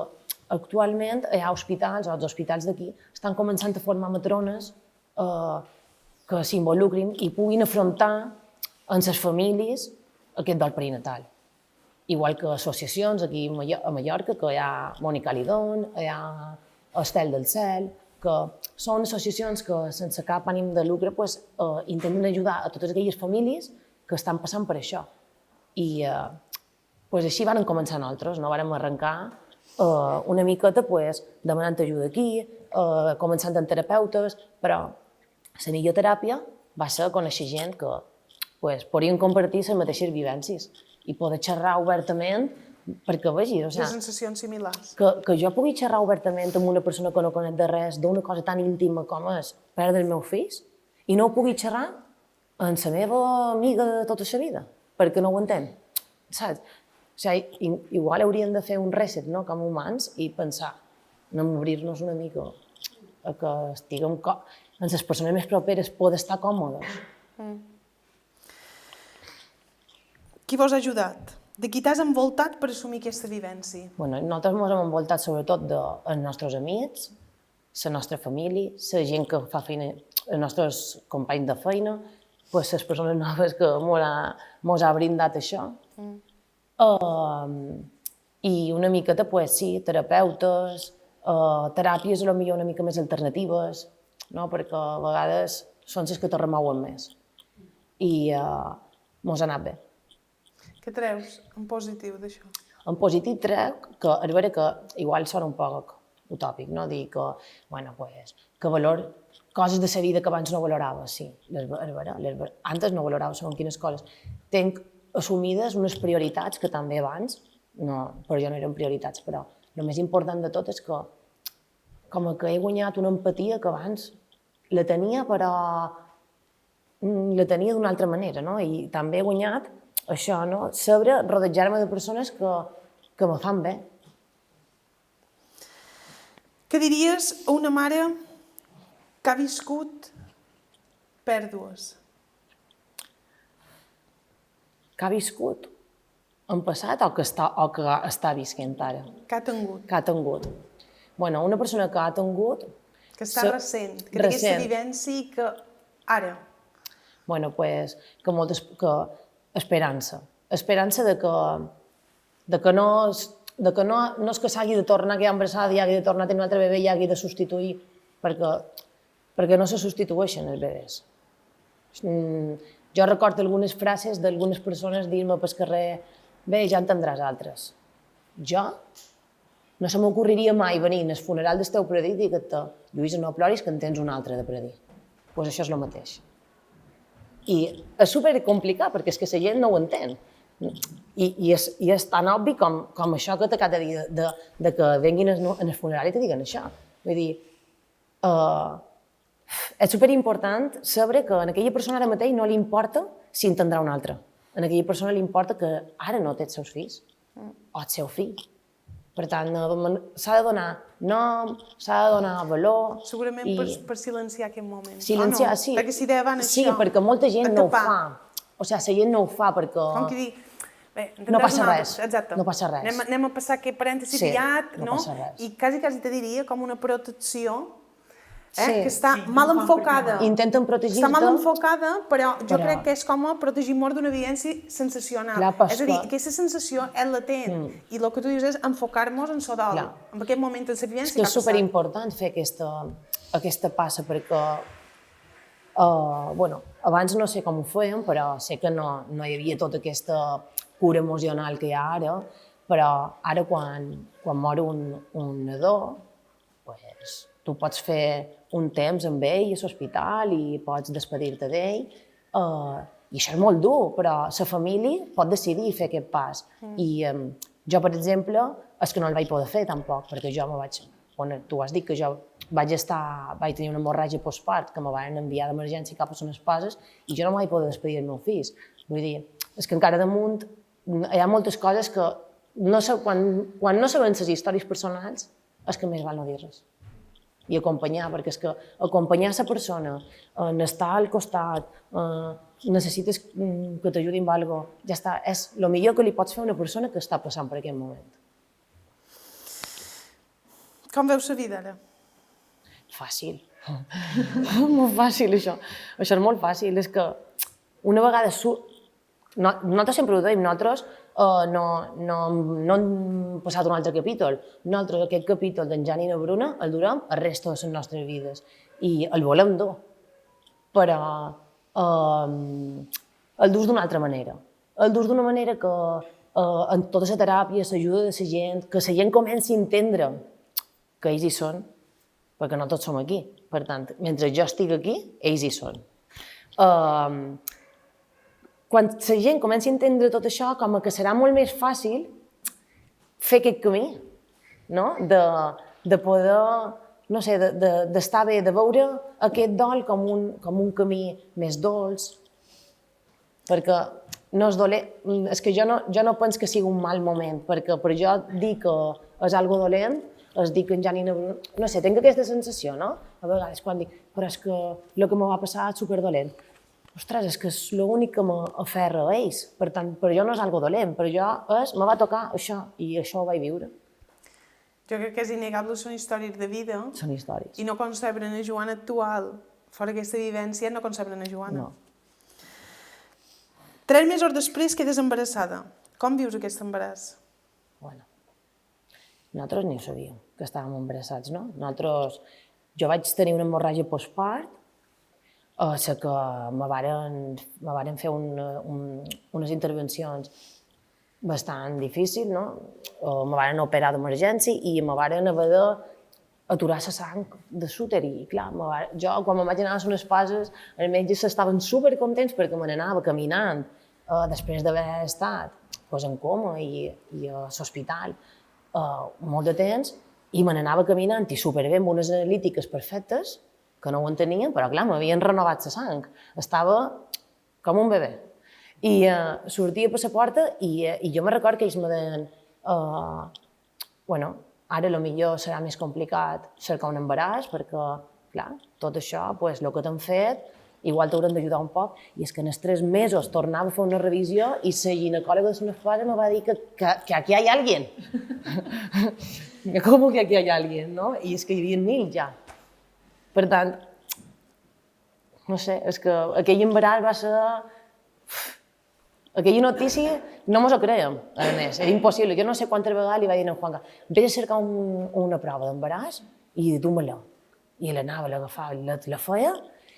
actualment hi ha hospitals, o els hospitals d'aquí, estan començant a formar matrones que s'involucrin i puguin afrontar en les famílies aquest dol perinatal. Igual que associacions aquí a Mallorca, que hi ha Mònica Lidón, hi ha Estel del Cel, que són associacions que sense cap ànim de lucre intenten ajudar a totes aquelles famílies que estan passant per això. I així vam començar nosaltres, no? Vam arrencar una miqueta demanant ajuda aquí, començant amb terapeutes, però la millor teràpia va ser conèixer gent que podien compartir les mateixes vivències i poder xerrar obertament, perquè vegis, de sensacions similars. Que jo pugui xerrar obertament amb una persona que no conec de res, d'una cosa tan íntima com és perdre el meu fill, i no ho pugui xerrar amb la meva amiga de tota la vida, perquè no ho entén, saps? O sigui, igual hauríem de fer un reset, no?, com a humans, i pensar en obrir-nos una mica a que estiguem en les persones més properes poder estar còmodes. Qui vos ha ajudat? De qui t'has envoltat per assumir aquesta vivència? Bueno, nosaltres ens hem envoltat sobretot dels nostres amics, la nostra família, la gent que fa feina, els nostres companys de feina, les persones noves que mos ha brindat això. I una miqueta, sí, terapeutes, teràpies potser una mica més alternatives, perquè a vegades són les que te remouen més. I mos ha anat bé. Què treus en positiu d'això? En positiu trec que, a veure, que igual sona un poc utòpic, no? Dir que, bueno, que valor coses de la vida que abans no valorava, sí. Antes no valorava segons quines coses. Tenc assumides unes prioritats que també abans, per jo no eren prioritats, però el més important de tot és que com que he guanyat una empatia que abans la tenia, però la tenia d'una altra manera, no? I també he guanyat això, no? Saber rodejar-me de persones que me fan bé. Què diries a una mare que ha viscut pèrdues? Que ha viscut en passat o que està visquent ara? Que ha tingut? Que ha tingut. Bueno, una persona que ha tingut... Que està recent, que té aquesta vivència i que ara... Bueno, pues, que esperança. Esperança de que no és que s'hagi de tornar a quedar embarassada i hagi de tornar a tenir un altre bebè i hagi de substituir, perquè no se substitueixen els bebès. Jo recordo algunes frases d'algunes persones dir-me pel carrer bé, ja en tindràs altres. Jo no se m'ocorreria mai venir al funeral del teu predit i dir-te Lluïsa, no ploris que en tens un altre de predir. Doncs això és el mateix. I és supercomplicat perquè és que la gent no ho entén. I és tan obvi com això que t'acabo de dir, de que venguin al funerari i te diguen això. Vull dir, és superimportant saber que a aquella persona ara mateix no li importa si en tindrà un altre. A aquella persona li importa que ara no té els seus fills o el seu fill. Per tant, s'ha de donar nom, s'ha de donar valor... Segurament per silenciar aquest moment. Silenciar, sí. Perquè si deia van això... Sí, perquè molta gent no ho fa. O sigui, la gent no ho fa perquè... Com que dir... Bé, no passa res. Exacte. No passa res. Anem a passar aquest parèntesi aviat, no? Passa res. I quasi te diria com una protecció que està mal enfocada. Intenten protegir-te. Està mal enfocada, però jo crec que és com a protegir mort d'una evidència sensacional. És a dir, aquesta sensació és latent. I el que tu dius és enfocar-nos en so dol. En aquest moment de la vivència que ha passat. És superimportant fer aquesta passa perquè abans no sé com ho fèiem, però sé que no hi havia tota aquesta cura emocional que hi ha ara, però ara quan mor un nadó, tu pots fer un temps amb ell a l'hospital i pots despedir-te d'ell, i això és molt dur, però la família pot decidir fer aquest pas. I jo, per exemple, és que no el vaig poder fer tampoc, perquè jo me vaig... Tu has dit que jo vaig tenir una hemorràgia postpart, que me van enviar d'emergència cap a les espases, i jo no vaig poder despedir el meu fill. Vull dir, és que encara damunt hi ha moltes coses que quan no sabem les històries personals és que més val no dir-les. I acompanyar, perquè és que acompanyar la persona, estar al costat, necessites que t'ajudi amb alguna cosa, ja està, és el millor que li pots fer a una persona que està passant per aquest moment. Com veus la vida ara? Fàcil. Molt fàcil, això. Això és molt fàcil. És que una vegada... Nosaltres sempre ho dèiem, nosaltres no hem passat un altre capítol. Nosaltres aquest capítol d'en Jan i la Bruna el durem el resta de les nostres vides. I el volem dur. Però el dus d'una altra manera. El dus d'una manera que en tota la teràpia, l'ajuda de la gent, que la gent comenci a entendre que ells hi són, perquè no tots som aquí. Per tant, mentre jo estic aquí, ells hi són. Quan la gent comenci a entendre tot això, com que serà molt més fàcil fer aquest camí, no? De poder, no sé, d'estar bé, de veure aquest dol com un camí més dolç, perquè no és dolent, és que jo no penso que sigui un mal moment, perquè per jo dir que és algo dolent, és dir que en Jan i no sé, tinc aquesta sensació, no? A vegades quan dic, però és que el que me va passar és superdolent. Ostres, és que és l'únic que m'aferra a ells. Per tant, per jo no és algo dolent, per jo me va tocar això, i això ho vaig viure. Jo crec que és innegable, són històries de vida. Són històries. I no concebre la Joana actual, fora aquesta vivència, no concebre la Joana. No. 3 mesos després quedes embarassada. Com vius aquest embaràs? Bueno, nosaltres ni ho sabíem, que estàvem embarassats, no? Jo vaig tenir una hemorràgia postpart, sé que me varen fer unes intervencions bastant difícils, no? Me varen operar d'emergència i me varen haver d'aturar la sang de súter. I clar, jo quan me vaig anar a les espases, els metges estaven supercontents perquè me n'anava caminant després d'haver estat en coma i a l'hospital molt de temps, i me n'anava caminant i superbé amb unes analítiques perfectes, que no ho entenia, però clar, m'havien renovat la sang. Estava com un bebè. I sortia per la porta i jo me recordo que ells me deien bueno, ara potser serà més complicat cercar un embaràs perquè, clar, tot això, pues, el que t'han fet, igual t'hauran d'ajudar un poc. I és que en els 3 mesos tornava a fer una revisió i la ginecòloga de la esposa me va dir que aquí hi ha alguien. Com que aquí hi ha alguien, no? I és que hi havia Nil ja. Per tant, no sé, és que aquell embaràs va ser... Aquella notícia no mos ho creiem, a més, era impossible. Jo no sé quantes vegades li vaig dir a en Juanca, vés a cercar una prova d'embaràs i du-me-la. I l'anava, l'agafava, la feia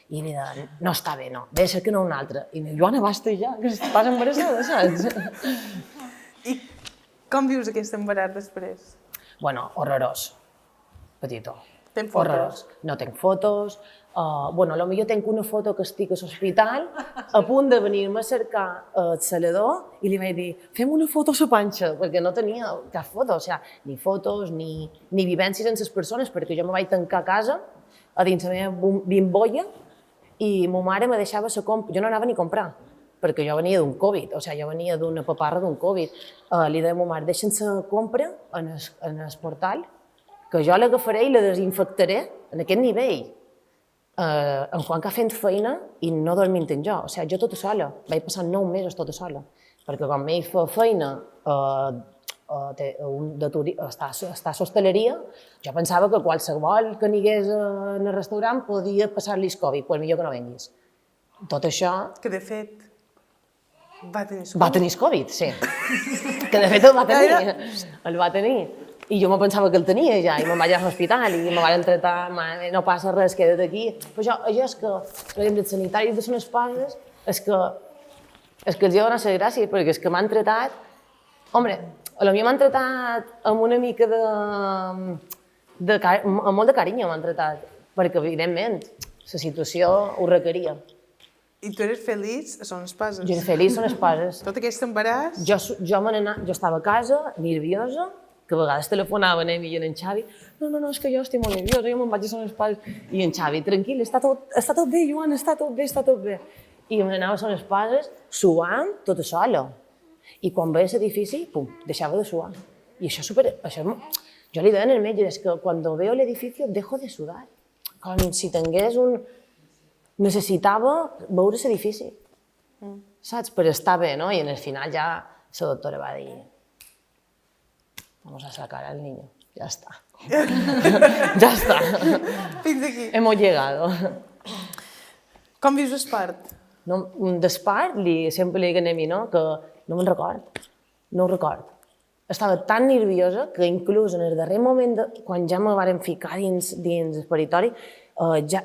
i li deia, no està bé, no, ve a cercar una altra. I mi, Joana, basta ja, que estàs embarassada, saps? I com vius aquest embaràs després? Bueno, horrorós, petitó. Tens fotos? Horrorós. No tenc fotos. Bueno, potser tenc una foto que estic a l'hospital, a punt de venir-me a cercar el salador i li vaig dir, fem una foto a la panxa, perquè no tenia cap foto, o sigui, ni fotos, ni vivències amb les persones, perquè jo me vaig tancar a casa, a dins la meva bimbolla, i ma mare me deixava la compra. Jo no anava ni a comprar, perquè jo venia d'un Covid, o sigui, jo venia d'una paparra d'un Covid. Li deia a ma mare, deixa'm la compra en el portal, que jo l'agafaré i la desinfectaré en aquest nivell. En Juanca fent feina i no dormint en jo. O sigui, jo tota sola. Vaig passar 9 mesos tota sola. Perquè quan ell fa feina està a l'hostaleria, jo pensava que qualsevol que anigués en el restaurant podia passar-li el Covid, però millor que no venguis. Tot això... Que de fet va tenir Covid. Va tenir Covid, sí. Que de fet el va tenir. El va tenir. I jo me pensava que el tenia ja, i me'n vaig a l'hospital i me van tratar, no passa res, queda't aquí. Però jo és que, per exemple, els sanitaris de les pares, és que els hi ha donat la gràcia, perquè és que m'han tratat... Home, potser m'han tratat amb una mica amb molt de carinyo m'han tratat, perquè evidentment la situació ho requeria. I tu eres feliç a Son Espases? Jo era feliç a les pares. Tot aquest embaràs? Jo estava a casa, nerviosa, que a vegades telefonaven i en Xavi, no, és que jo estic molt nerviosa, jo me'n vaig a Son Espases. I en Xavi, tranquil, està tot bé, Joan, està tot bé. I m'anava a Son Espases suant tota sola. I quan veia l'edifici, pum, deixava de suar. I això jo li deia al metge, és que quan veo l'edifici dejo de sudar. Com si tingués necessitava veure l'edifici. Saps? Per estar bé, no? I al final ja la doctora va dir vamos a sacar al niño, ya está. Ya está. Fins aquí. Hemos llegado. Com vius l'espart? No, d'espart, sempre li dic a mi, no? Que no me'n record. No ho record. Estava tan nerviosa que inclús en el darrer moment, quan ja me varen ficar dins el peritori,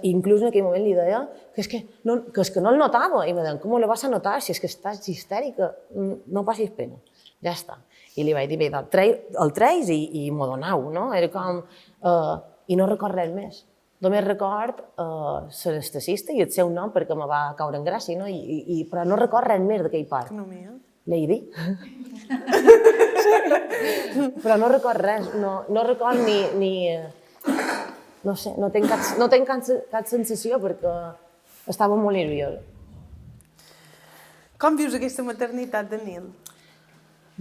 inclús en aquell moment li deia que és que no el notava. I me deien, com lo vas a notar si és que estàs histèrica? No passis pena. Ja està. I li vaig dir, el treis i m'ho donau, no? Era com... I no record res més. Només record l'anestesista i el seu nom perquè me va caure en gràcia, no? Però no record res més d'aquell part. Que no mia. Lady. Però no record res, no record ni... No sé, no tenc cap sensació perquè estava molt nerviosa. Com vius aquesta maternitat de Nil?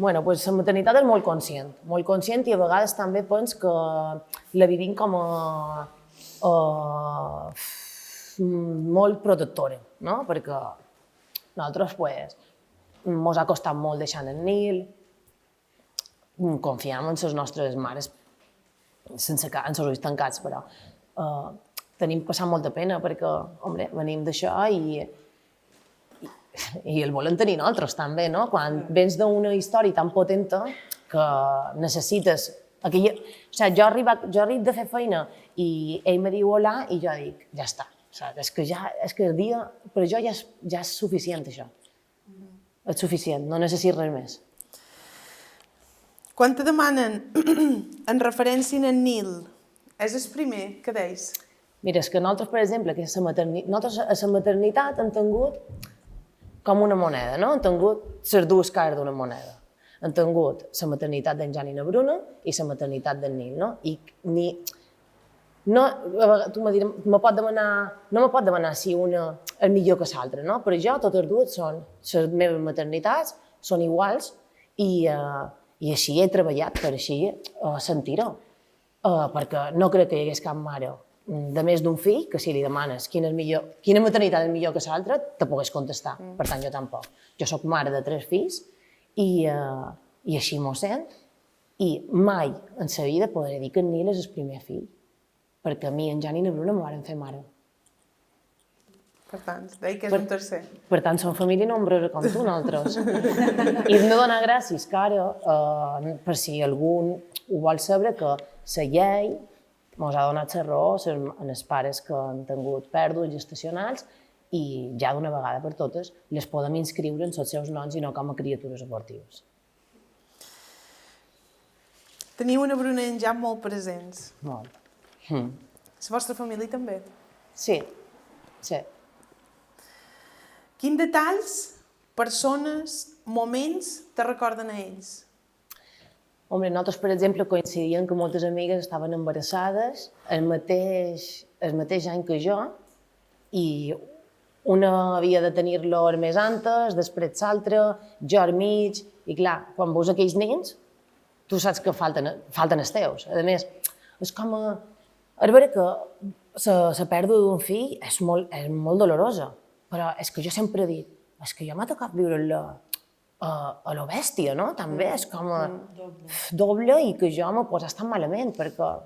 Bueno, doncs la maternitat és molt conscient i a vegades també penso que la vivim com a molt protectora, no? Perquè nosaltres, pues, mos ha costat molt deixar en Nil, confiem en les nostres mares, sense en els ulls tancats, però tenim passat molta pena perquè, home, venim d'això i el volem tenir nosaltres també, no? Quan vens d'una història tan potenta que necessites aquella... O sigui, jo arribo de fer feina i ell me diu hola i jo dic, ja està. És que el dia, per jo ja és suficient, això. És suficient, no necessito res més. Quan te demanen en referència a Nil, és el primer que deis? Mira, és que nosaltres, per exemple, nosaltres a la maternitat hem tingut com una moneda, no? Hem tingut les dues cares d'una moneda. Hem tingut la maternitat d'en Jan i na Bruna i la maternitat d'en Nil, no? I no, tu me diràs, no me pot demanar si una és millor que l'altra, no? Per jo totes dues són, les meves maternitats són iguals i així he treballat per així sentir-ho. Perquè no crec que hi hagués cap mare de més d'un fill que si li demanes quina maternitat és millor que l'altra, te pogués contestar. Per tant, jo tampoc. Jo sóc mare de 3 fills i així m'ho sent i mai en la vida podré dir que en Nil és el primer fill, perquè a mi, en Jan i na Bruna, me van fer mare. Per tant, deia que és un tercer. Per tant, som família nombrosa com tu, nosaltres. I hem de donar gràcies, que ara, per si algú ho vol saber, que la llei ens ha donat la raó als pares que han tingut pèrdues gestacionals i ja d'una vegada per totes les podem inscriure en els seus noms i no com a criatures abortives. Teniu una Bruna i en Jan molt presents. Molt. La vostra família també. Sí, sí. Quins detalls, persones, moments te recorden a ells? Home, nosaltres, per exemple, coincidíem que moltes amigues estaven embarassades el mateix any que jo i una havia de tenir-lo el mes antes, després l'altra, jo al mig, i clar, quan veus aquells nens, tu saps que falten els teus. A més, és com és vera que la pèrdua d'un fill és molt dolorosa, però és que jo sempre he dit, és que jo m'ha tocat viure-la a lo bèstia, no? També és com doble i que jo m'ho posa tan malament perquè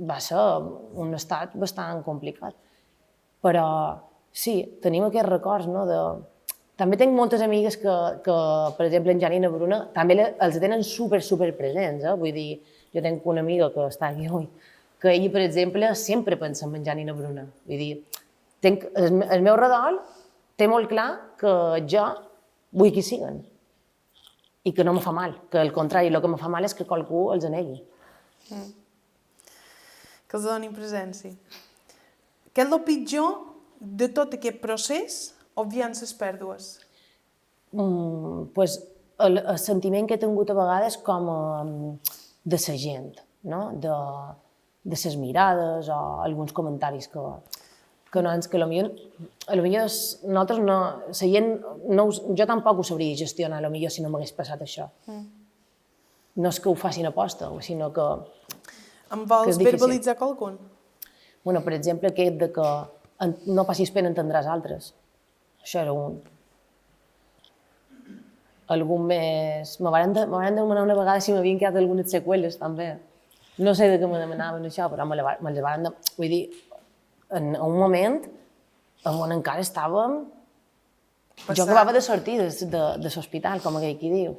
va ser un estat bastant complicat. Però sí, tenim aquests records, no? També tinc moltes amigues que, per exemple, en Jan i na Bruna, també els tenen super presents. Vull dir, jo tinc una amiga que està aquí avui, que ella, per exemple, sempre pensa en Jan i na Bruna. Vull dir, el meu redol té molt clar que jo vull que hi siguen i que no me fa mal, que al contrari, el que me fa mal és que qualcú els negui. Que els donin presència. Què és el pitjor de tot aquest procés, obviant les pèrdues? Pues, el sentiment que he tingut a vegades com de la gent, no? De les mirades o alguns comentaris que potser nosaltres no, la gent, jo tampoc ho sabria gestionar, potser si no m'hagués passat això. No és que ho facin aposta, sinó que Em vols verbalitzar qualcun? Bueno, per exemple, aquest de que no passis pena entendràs altres. Això era un. Algun més... Me van demanar una vegada si m'havien quedat algunes seqüeles, també. No sé de què me demanaven això, però me les van demanar. Vull dir, en un moment on encara estàvem... Jo acabava de sortir de l'hospital, com aquell qui diu.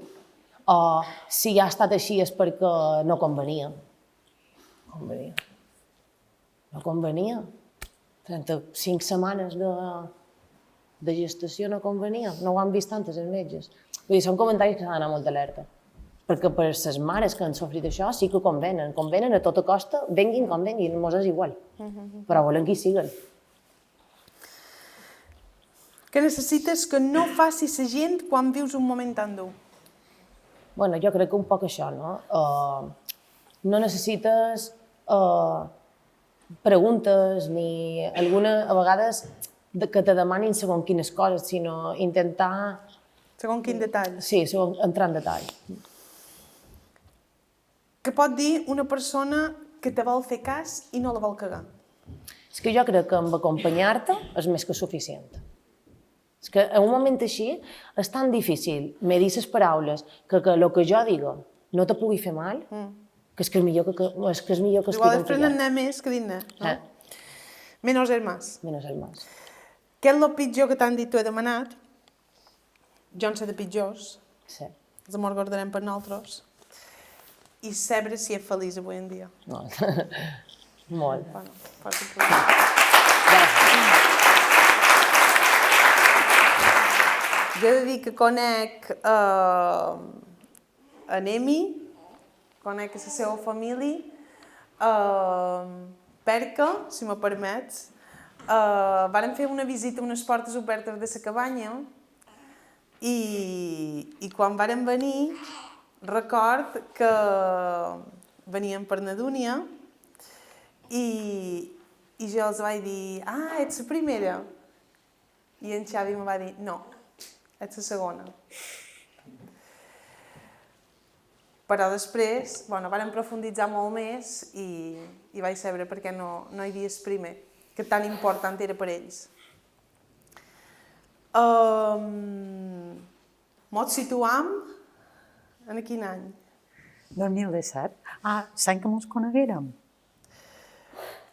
O si ja ha estat així és perquè no convenia. No convenia. 35 setmanes de gestació no convenia. No ho han vist tantes els metges. Vull dir, són comentaris que s'han d'anar molt alerta. Perquè per les mares que han sofrit això sí que convenen. Convenen a tota costa, venguin com venguin, mos és igual. Però volen que hi siguen. Què necessites que no faci la gent quan vius un moment tan dur? Bueno, jo crec que un poc això, no? No necessites preguntes ni alguna, a vegades, que te demanin segons quines coses, sinó intentar... Segons quin detall? Sí, entrar en detall. Què pot dir una persona que te vol fer cas i no la vol cagar? És que jo crec que amb acompanyar-te és més que suficient. És que en un moment així és tan difícil medir les paraules que el que jo diga no te pugui fer mal, que és millor que estigui igual és prenent més que dir-ne, no? Menos el más. Menos el más. Què és el pitjor que t'han dit t'ho he demanat? Jo en sé de pitjors. Sí. Els amors guardarem per nosaltres. I saber si és feliç avui en dia. No. Molt. Bueno, força problema. Gràcies. Jo he de dir que conec en Emi, conec la seva família, perquè, si me permets, vàrem fer una visita a unes portes obertes de la cabanya i quan vàrem venir, record que veníem per Nadúnia I jo els vaig dir, ets la primera? I en Xavi em va dir, no, ets la segona. Però després, vàrem profunditzar molt més i vaig saber per què no hi havia el primer, que tan important era per ells. Ens situam en quin any? 2017. L'any que ens coneguérem.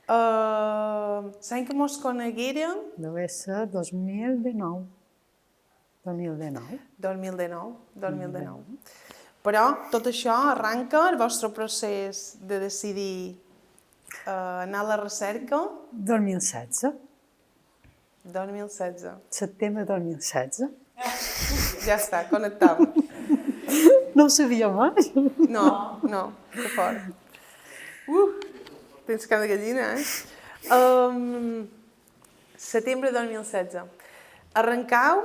L'any que ens coneguérem... Deu ser 2019. 2019. Però tot això arranca el vostre procés de decidir anar a la recerca? 2016. 2016. Setembre 2016. Ja està, connectam. No ho sabia mai. No, que fort. Tens cara de gallina, Setembre 2016. Arrencau?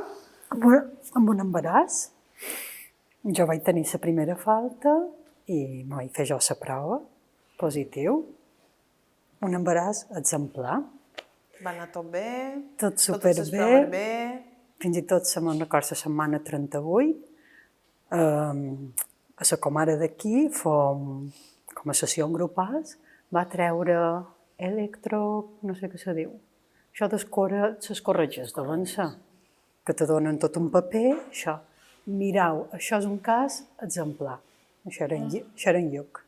Amb un embaràs. Jo vaig tenir la primera falta i me vaig fer jo la prova, positiu. Un embaràs exemplar. Va anar tot bé? Tot superbé. Totes les proves bé? Fins i tot, me'n record, la setmana 38. A la comare d'aquí, com a sessió en grupals, va treure no sé què se diu. Això d'escórrer les corretges de l'avançar, que te donen tot un paper, això. Mirau, això és un cas exemplar. Això era en Lluc.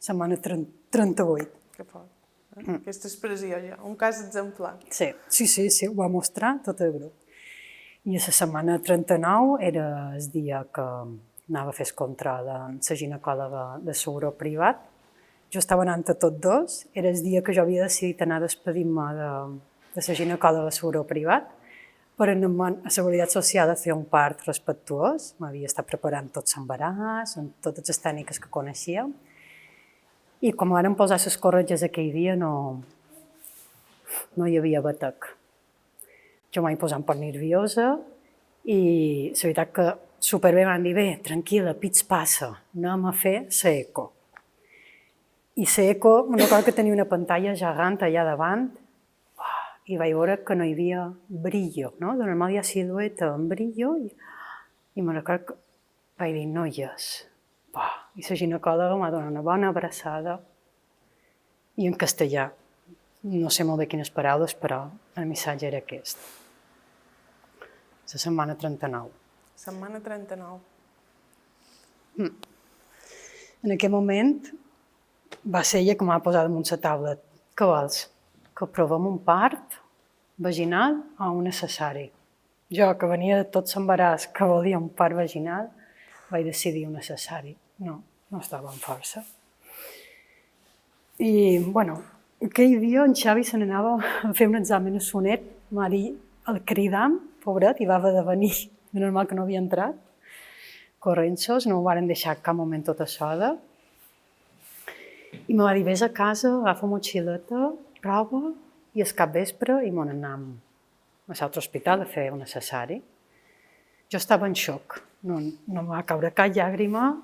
Setmana 38. Que fort. Aquesta expressió ja, un cas exemplar. Sí, ho va mostrar tot el grup. I a la setmana 39 era el dia que anava a fer el control amb la ginecòloga de seguro privat. Jo estava anant a tots dos, era el dia que jo havia decidit anar a despedir-me de la ginecòloga de seguro privat, per a la Seguretat Social a fer un part respectuós. M'havia estat preparant tot l'embaràs, amb totes les tècniques que coneixia. I quan varen posar les corretges aquell dia no hi havia batec. Jo m'hi posar un poc nerviosa i la veritat que superbé van dir, bé, tranquil·la, pits passa, anem a fer l'eco. I l'eco, me'n recordo que tenia una pantalla gegant allà davant i vaig veure que no hi havia brillo, no? De normal hi ha silueta amb brillo i me'n recordo que vaig dir, no hi és. I la ginecòloga m'ha donat una bona abraçada i en castellà. No sé molt bé quines paraules, però el missatge era aquest. La setmana 39. Setmana 39. En aquell moment va ser ella que m'ha posat damunt la taula. Què vols? Que provem un part vaginal o un necessari? Jo, que venia de tot l'embaràs, que volia un part vaginal, vaig decidir un necessari. No estava amb força. I, aquell dia en Xavi se n'anava a fer un examen a Sonet, m'ha dit el cridam, pobret, i va haver de venir. De normal que no havia entrat. Corrents, no ho varen deixar cap moment tota sola. I me va dir, vés a casa, agafa motxileta, prova, i al capvespre i me n'anam a l'altre hospital a fer un necessari. Jo estava en xoc, no em va caure cap llàgrima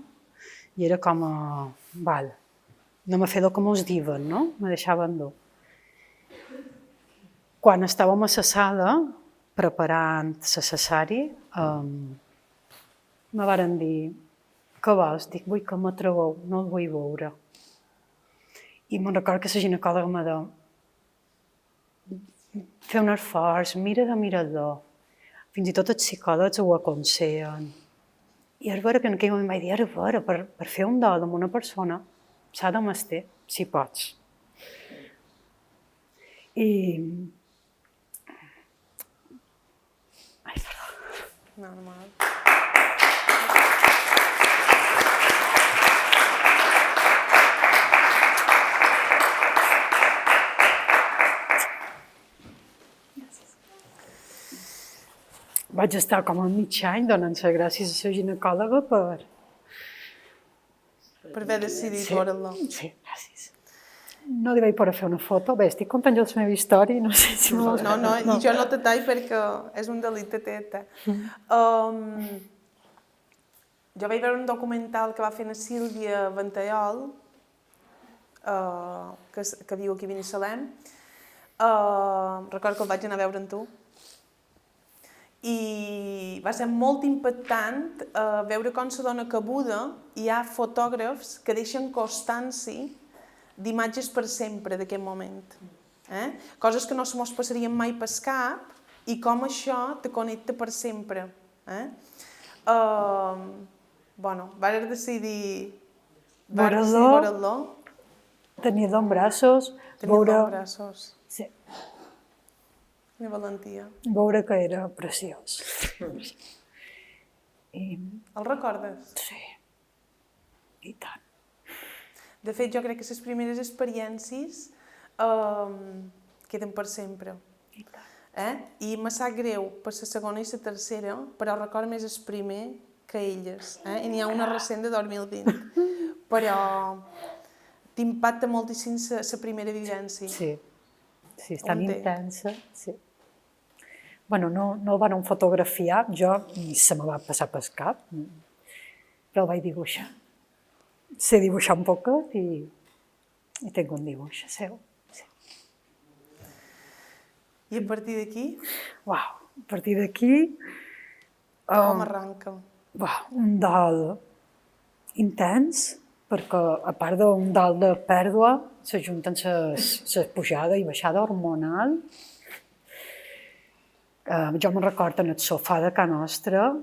i era com a... anem a fer-ho com us diuen, no? Me deixaven dur. Quan estàvem a la sala preparant el necessari, me varen dir, què vols? Dic, vull que m'atreveu, no el vull veure. I me'n recordo que la ginecòloga m'ha dit, fer un esforç, mira de mirador. Fins i tot els psicòlegs ho aconsellen. I és vera que en aquell moment vaig dir, és vera, per fer un dol amb una persona s'ha de menester, si pots. I... Ai, perdó. Normal. Vaig estar com a mig any donant-se gràcies a la ginecòloga per haver decidit veure-la. Sí, gràcies. No li vaig poder fer una foto. Bé, estic contant jo la meva història i no sé si... No, i jo no te tallo perquè és un delicte tret. Jo vaig veure un documental que va fer la Sílvia Ventallol que viu aquí a Binissalem. Recordo que el vaig anar a veure amb tu. I va ser molt impactant veure com se dona cabuda i hi ha fotògrafs que deixen constància d'imatges per sempre d'aquest moment. Coses que no se mos passarien mai pel cap i com això te connecta per sempre. Vaig decidir veure-lo. Tenir-lo en braços. Tenir-lo en braços. Sí. Quina valentia. Veure que era preciós. El recordes? Sí. I tant. De fet, jo crec que les primeres experiències queden per sempre. I me sap greu per la segona i la tercera, però recordo més el primer que elles. I n'hi ha una recent de 2020. Però t'impacta moltíssim la primera vivència. Sí, és tan intensa. Sí. Bueno, no el van fotografiar, jo se me va passar pel cap, però el vaig dibuixar. Sé dibuixar un poquet i tinc un dibuix seu. Sí. I a partir d'aquí? Uau, a partir d'aquí... Com arranca? Un dol intens, perquè a part d'un dol de pèrdua s'ajunten la pujada i baixada hormonal. Jo me'n recordo en el sofà de casa nostra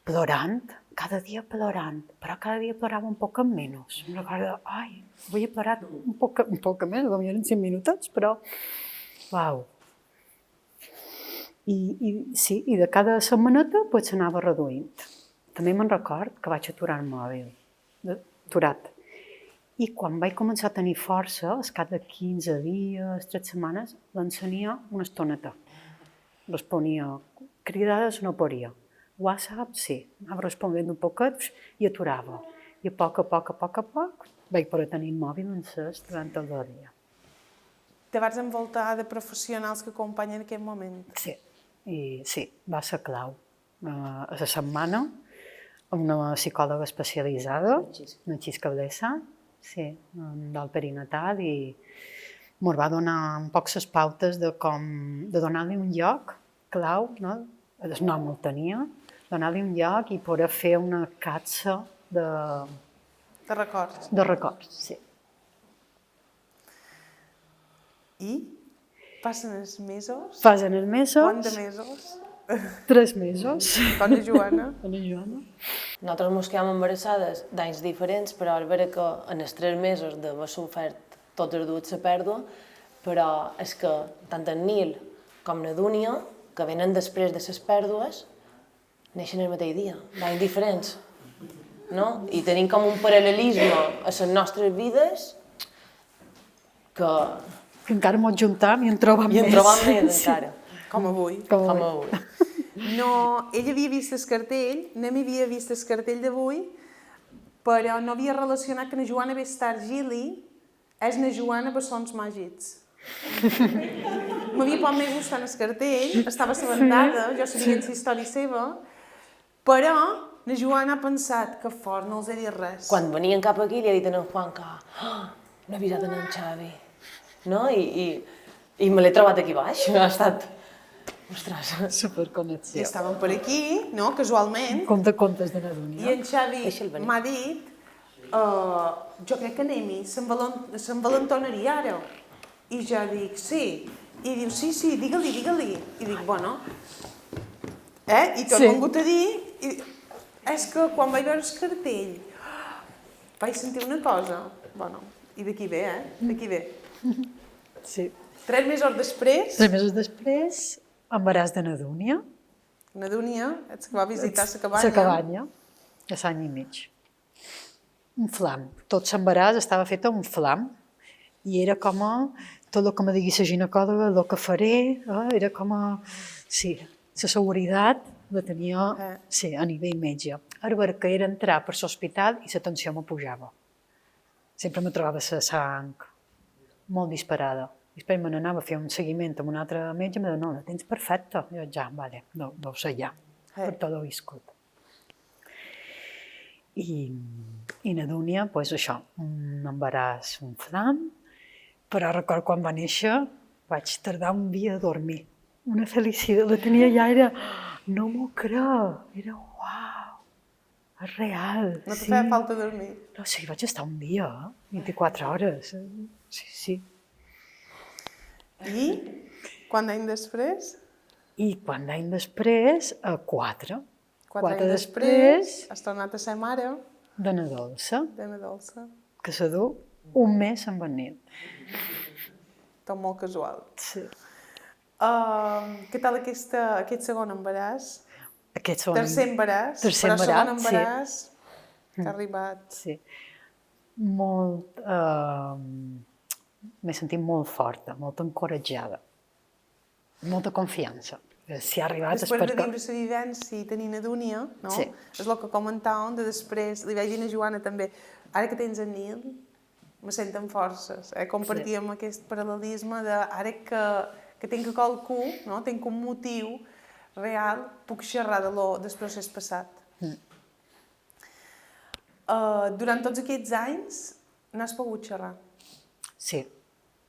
plorant, cada dia plorant, però cada dia plorava un poc menys. Me'n recordo, avui he plorat un poc més, potser eren 5 minutets, però uau. I de cada setmaneta s'anava reduint. També me'n record que vaig aturar el mòbil, aturat. I quan vaig començar a tenir força, al cap de 15 dies, 3 setmanes, l'encenia una estoneta. Responia, cridades no podia. WhatsApp, sí, anava responent un poquet i aturava. I a poc vaig poder tenir el mòbil encès durant el dia. Te vas envoltar de professionals que acompanyen aquest moment? Sí, va ser clau. A la setmana, amb una psicòloga especialitzada, Natxis Cablessa, del perinatal, i ens va donar un poc les pautes de donar-li un lloc clau, el nom el tenia, donar-li un lloc i poder fer una capsa de records. De records, sí. I passen els mesos? Passen els mesos. Quant de mesos? 3 mesos. Com la Joana? Nosaltres ens quedàvem embarassades d'anys diferents, però és vera que en els 3 mesos d'haver sofert totes dues la pèrdua, però és que tant en Nil com na Dúnia, que venen després de les pèrdues, neixen el mateix dia, d'anys diferents. No? I tenim com un paral·lelisme a les nostres vides que encara ens juntam i en trobam més. I en trobam més, encara. Com avui. No, ell havia vist el cartell, no m'havia vist el cartell d'avui, però no havia relacionat que na Joana Vestar-Gili és na Joana Bessons Màgics. M'havia poc més gustat el cartell, estava assabentada, jo sabia la història seva, però na Joana ha pensat que fort, no els he dit res. Quan venien cap aquí li ha dit a en Juan que no he avisat en Xavi, no? I me l'he trobat aquí baix, ha estat... Ostres. Superconnexió. I estàvem per aquí, no?, casualment. Contes de na Dúnia. I en Xavi m'ha dit, jo crec que anem-hi, s'envalentonaria ara. I jo dic, sí. I diu, sí, digue-li. I dic, bueno. I tot m'han hagut a dir, és que quan vaig veure el cartell vaig sentir una cosa. Bueno, i d'aquí ve, d'aquí ve. Sí. 3 mesos després... 3 mesos després, embaràs de na Dúnia. Na Dúnia, ets que va visitar la cabanya. La cabanya, a l'any i mig. Un flam. Tot l'embaràs estava fet un flam. I era com a... Tot el que me digui la ginecòloga, el que faré, era com a... Sí, la seguretat la tenia a nivell metge. Ara que era entrar per l'hospital i la tensió me pujava. Sempre me trobava la sang molt disparada. Després me n'anava a fer un seguiment amb un altre metge i em deia, no, la tens perfecta. I jo, ja, vale, no ho sé ja, per tot ho viscut. I na Dúnia, doncs això, un embaràs, un flam, però record quan va néixer vaig tardar un dia a dormir. Una felicitat, la tenia ja, era... No m'ho crec, era uau, és real. No te feia falta dormir? No, sí, vaig estar un dia, 24 hores, sí. I quant d'any després? I quant d'any després, 4. 4 anys després, has tornat a ser mare de na Dolça, que se du un mes amb el net. Tot molt casual. Sí. Què tal aquest segon embaràs? Tercer embaràs, tercer però segon embaràs, embaràs que ha arribat. Sí. Molt... M'he sentit molt forta, molt encoratjada, molta confiança. Si ha arribat Després de viure la vivència i tenir a Dúnia, no? Sí. És el que comentàvem de després, li vaig dir a Joana també, ara que tens el Nil, me senten forces. Compartíem aquest paral·lelisme de ara que tinc qualcú, no? Tinc un motiu real, puc xerrar del procés passat. Durant tots aquests anys n'has pogut xerrar? Sí,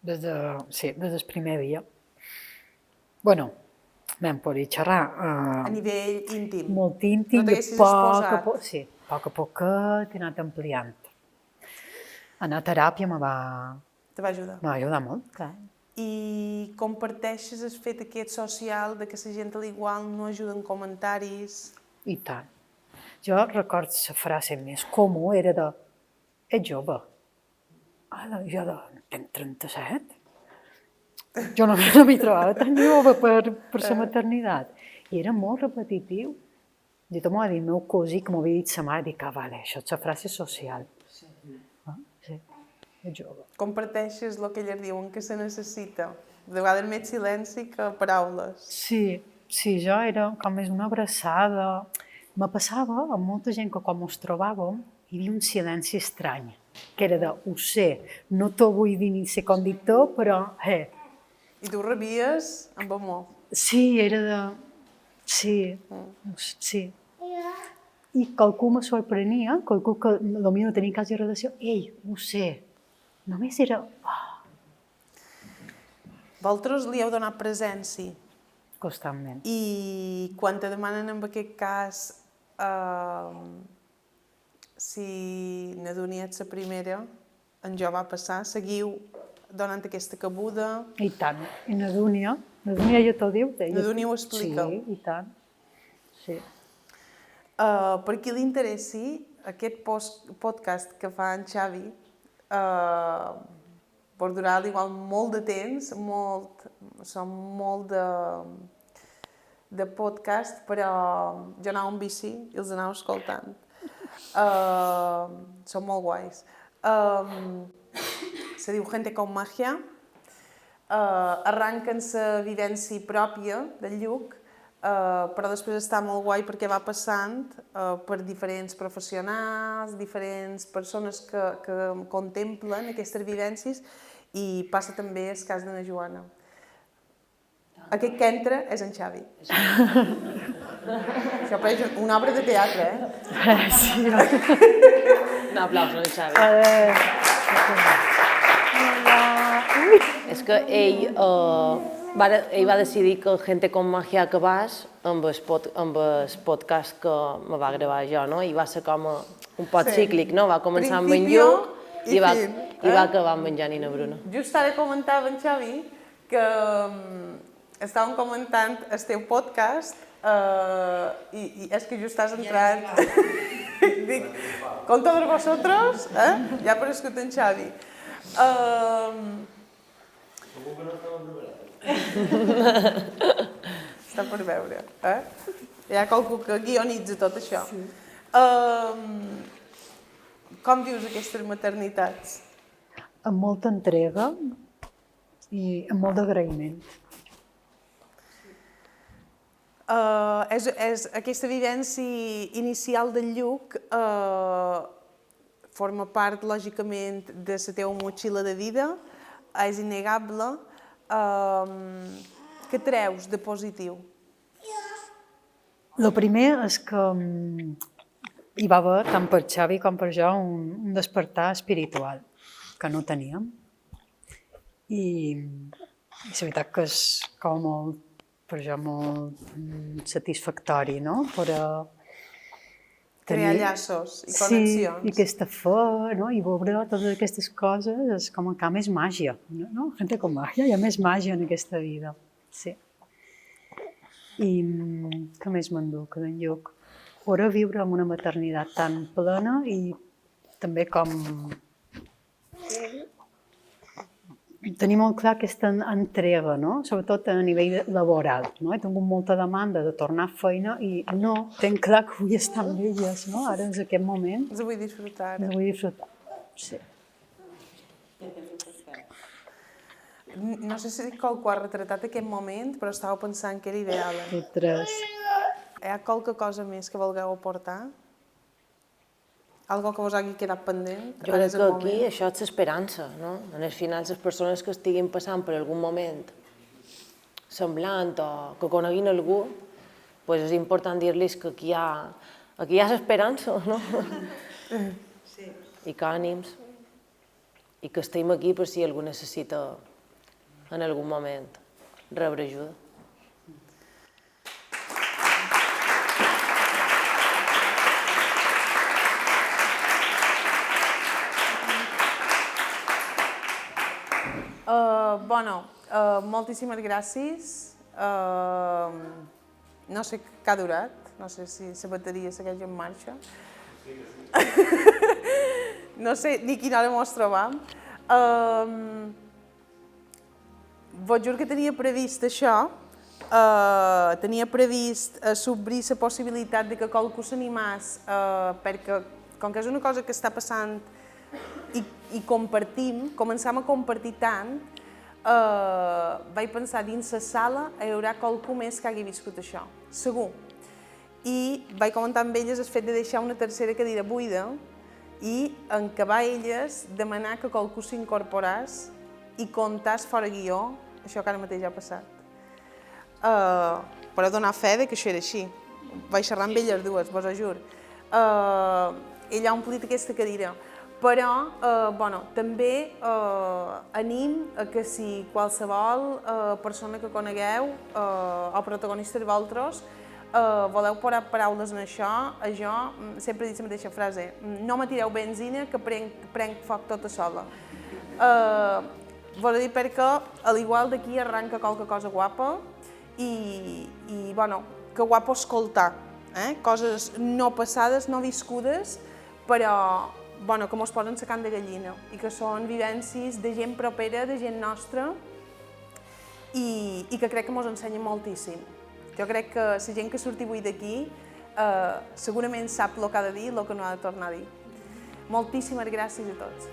des del primer dia. Bueno, vam poder xerrar. A nivell íntim? Molt íntim, no t'haguessis exposat? Sí, a poc he anat ampliant. Anar a teràpia me va... Te va ajudar? M'ha ajudat molt, clar. I comparteixes el fet aquest social de que la gent a l'igual no ajuda en comentaris? I tant. Jo recordo la frase més comú era de ets jove. Jo tenc 37. Jo no m'hi trobava tan jove per la maternitat. I era molt repetitiu. I tot m'ho va dir el meu cosí, que m'ho havia dit sa mare, dic, vale, això és la frase social. Sí, ets jove. Comparteixes el que elles diuen que se necessita. De vegades més silenci que paraules. Sí, jo era com més una abraçada. Me passava amb molta gent que quan ens trobàvem hi havia un silenci estrany, que era de, ho sé, no t'ho vull dir ni sé com dir-t'ho, però, I tu rebies amb amor. Sí, era de... Sí. I qualcú me sorprenia, qualcú que potser no tenia quasi relació, ho sé. Només era... Vosaltres li heu donat presència. Constantment. I quan te demanen en aquest cas si na Dúnia ets la primera, en jo va passar, seguiu donant aquesta cabuda. I tant. I na Dúnia ja t'ho diu. Na Dúnia ho explica. Sí, i tant. Sí. Per qui li interessi, aquest podcast que fa en Xavi pot durar igual molt de temps, són molt de podcast, però jo anava en bici i els anava escoltant. Són molt guais. Se diu Gente con Magia. Arranquen la vivència pròpia del Lluc, però després està molt guai perquè va passant per diferents professionals, diferents persones que contemplen aquestes vivències i passa també el cas de na Joana. Aquest que entra és en Xavi. Això pareix una obra de teatre, Sí. Un aplauso al Xavi. És que ell va decidir que Gente con Magia acabés amb el podcast que me va gravar jo, no? I va ser com un pot cíclic, no? Va començar amb en Lluc i va acabar amb en Jan i na Bruna. Just ara comentava en Xavi que estàvem comentant el teu podcast i és que just has entrat. Dic, con todos vosotros, ja ha aparegut en Xavi. Està per veure, Hi ha qualcú que guionitza tot això. Com vius aquestes maternitats? Amb molta entrega i amb molt d'agraïment. Aquesta vivència inicial del Lluc forma part, lògicament, de la teva motxilla de vida, és innegable. Què treus de positiu? El primer és que hi va haver, tant per Xavi com per jo, un despertar espiritual que no teníem. I la veritat que és com molt, per jo, molt satisfactori, no? Per Crear llaços i Sí, connexions. i aquesta fe, no? I veure totes aquestes coses és com que més màgia, no? Gente com magia, hi ha més màgia en aquesta vida, sí. I què més m'enduc d'enlloc? Poder viure amb una maternitat tan plena i també com tenir molt clar aquesta entrega, no? Sobretot a nivell laboral, no? He tingut molta demanda de tornar a feina i no, tenc clar que vull estar amb elles, no? Ara és aquest moment, Els vull disfrutar. les vull disfrutar. Sí. No sé si qualcú ha retratat aquest moment, però estava pensant que era ideal. Altres. Hi ha qualque cosa més que vulgueu aportar? Algo que vos hagi quedat pendent? Jo Ara crec és que el aquí moment. això és l'esperança, no? En el final, les persones que estiguin passant per algun moment semblant o que coneguin algú, pues és important dir-los que aquí hi ha l'esperança, no? Sí. I que ànims. I que estem aquí per si algú necessita en algun moment rebre ajuda. Moltíssimes gràcies. No sé què ha durat, no sé si la bateria segueix en marxa. No sé ni quina hora mos trobam. Vos juro que tenia previst això, tenia previst s'obrir la possibilitat de que qualcú s'animàs, perquè com que és una cosa que està passant i compartim, començam a compartir tant, vaig pensar dins la sala hi haurà qualcú més que hagi viscut això, segur. I vaig comentar amb elles el fet de deixar una tercera cadira buida i en què va elles demanar que qualcú s'incorporàs i contàs fora guió això que ara mateix ha passat. Per donar fe de que això era així. Vaig xerrar amb elles dues, vos ho juro. Ella ha omplit aquesta cadira. Però també anim a que si qualsevol persona que conegueu o protagonista de vosaltres voleu posar paraules en això, jo sempre he dit la mateixa frase: no me tireu benzina que prenc foc tota sola. Vol dir perquè al igual d'aquí arranca qualque cosa guapa i que guapo escoltar, coses no passades, no viscudes, però que mos posen la carn de gallina i que són vivències de gent propera, de gent nostra i que crec que mos ensenya moltíssim. Jo crec que la gent que surti avui d'aquí segurament sap el que ha de dir i el que no ha de tornar a dir. Moltíssimes gràcies a tots.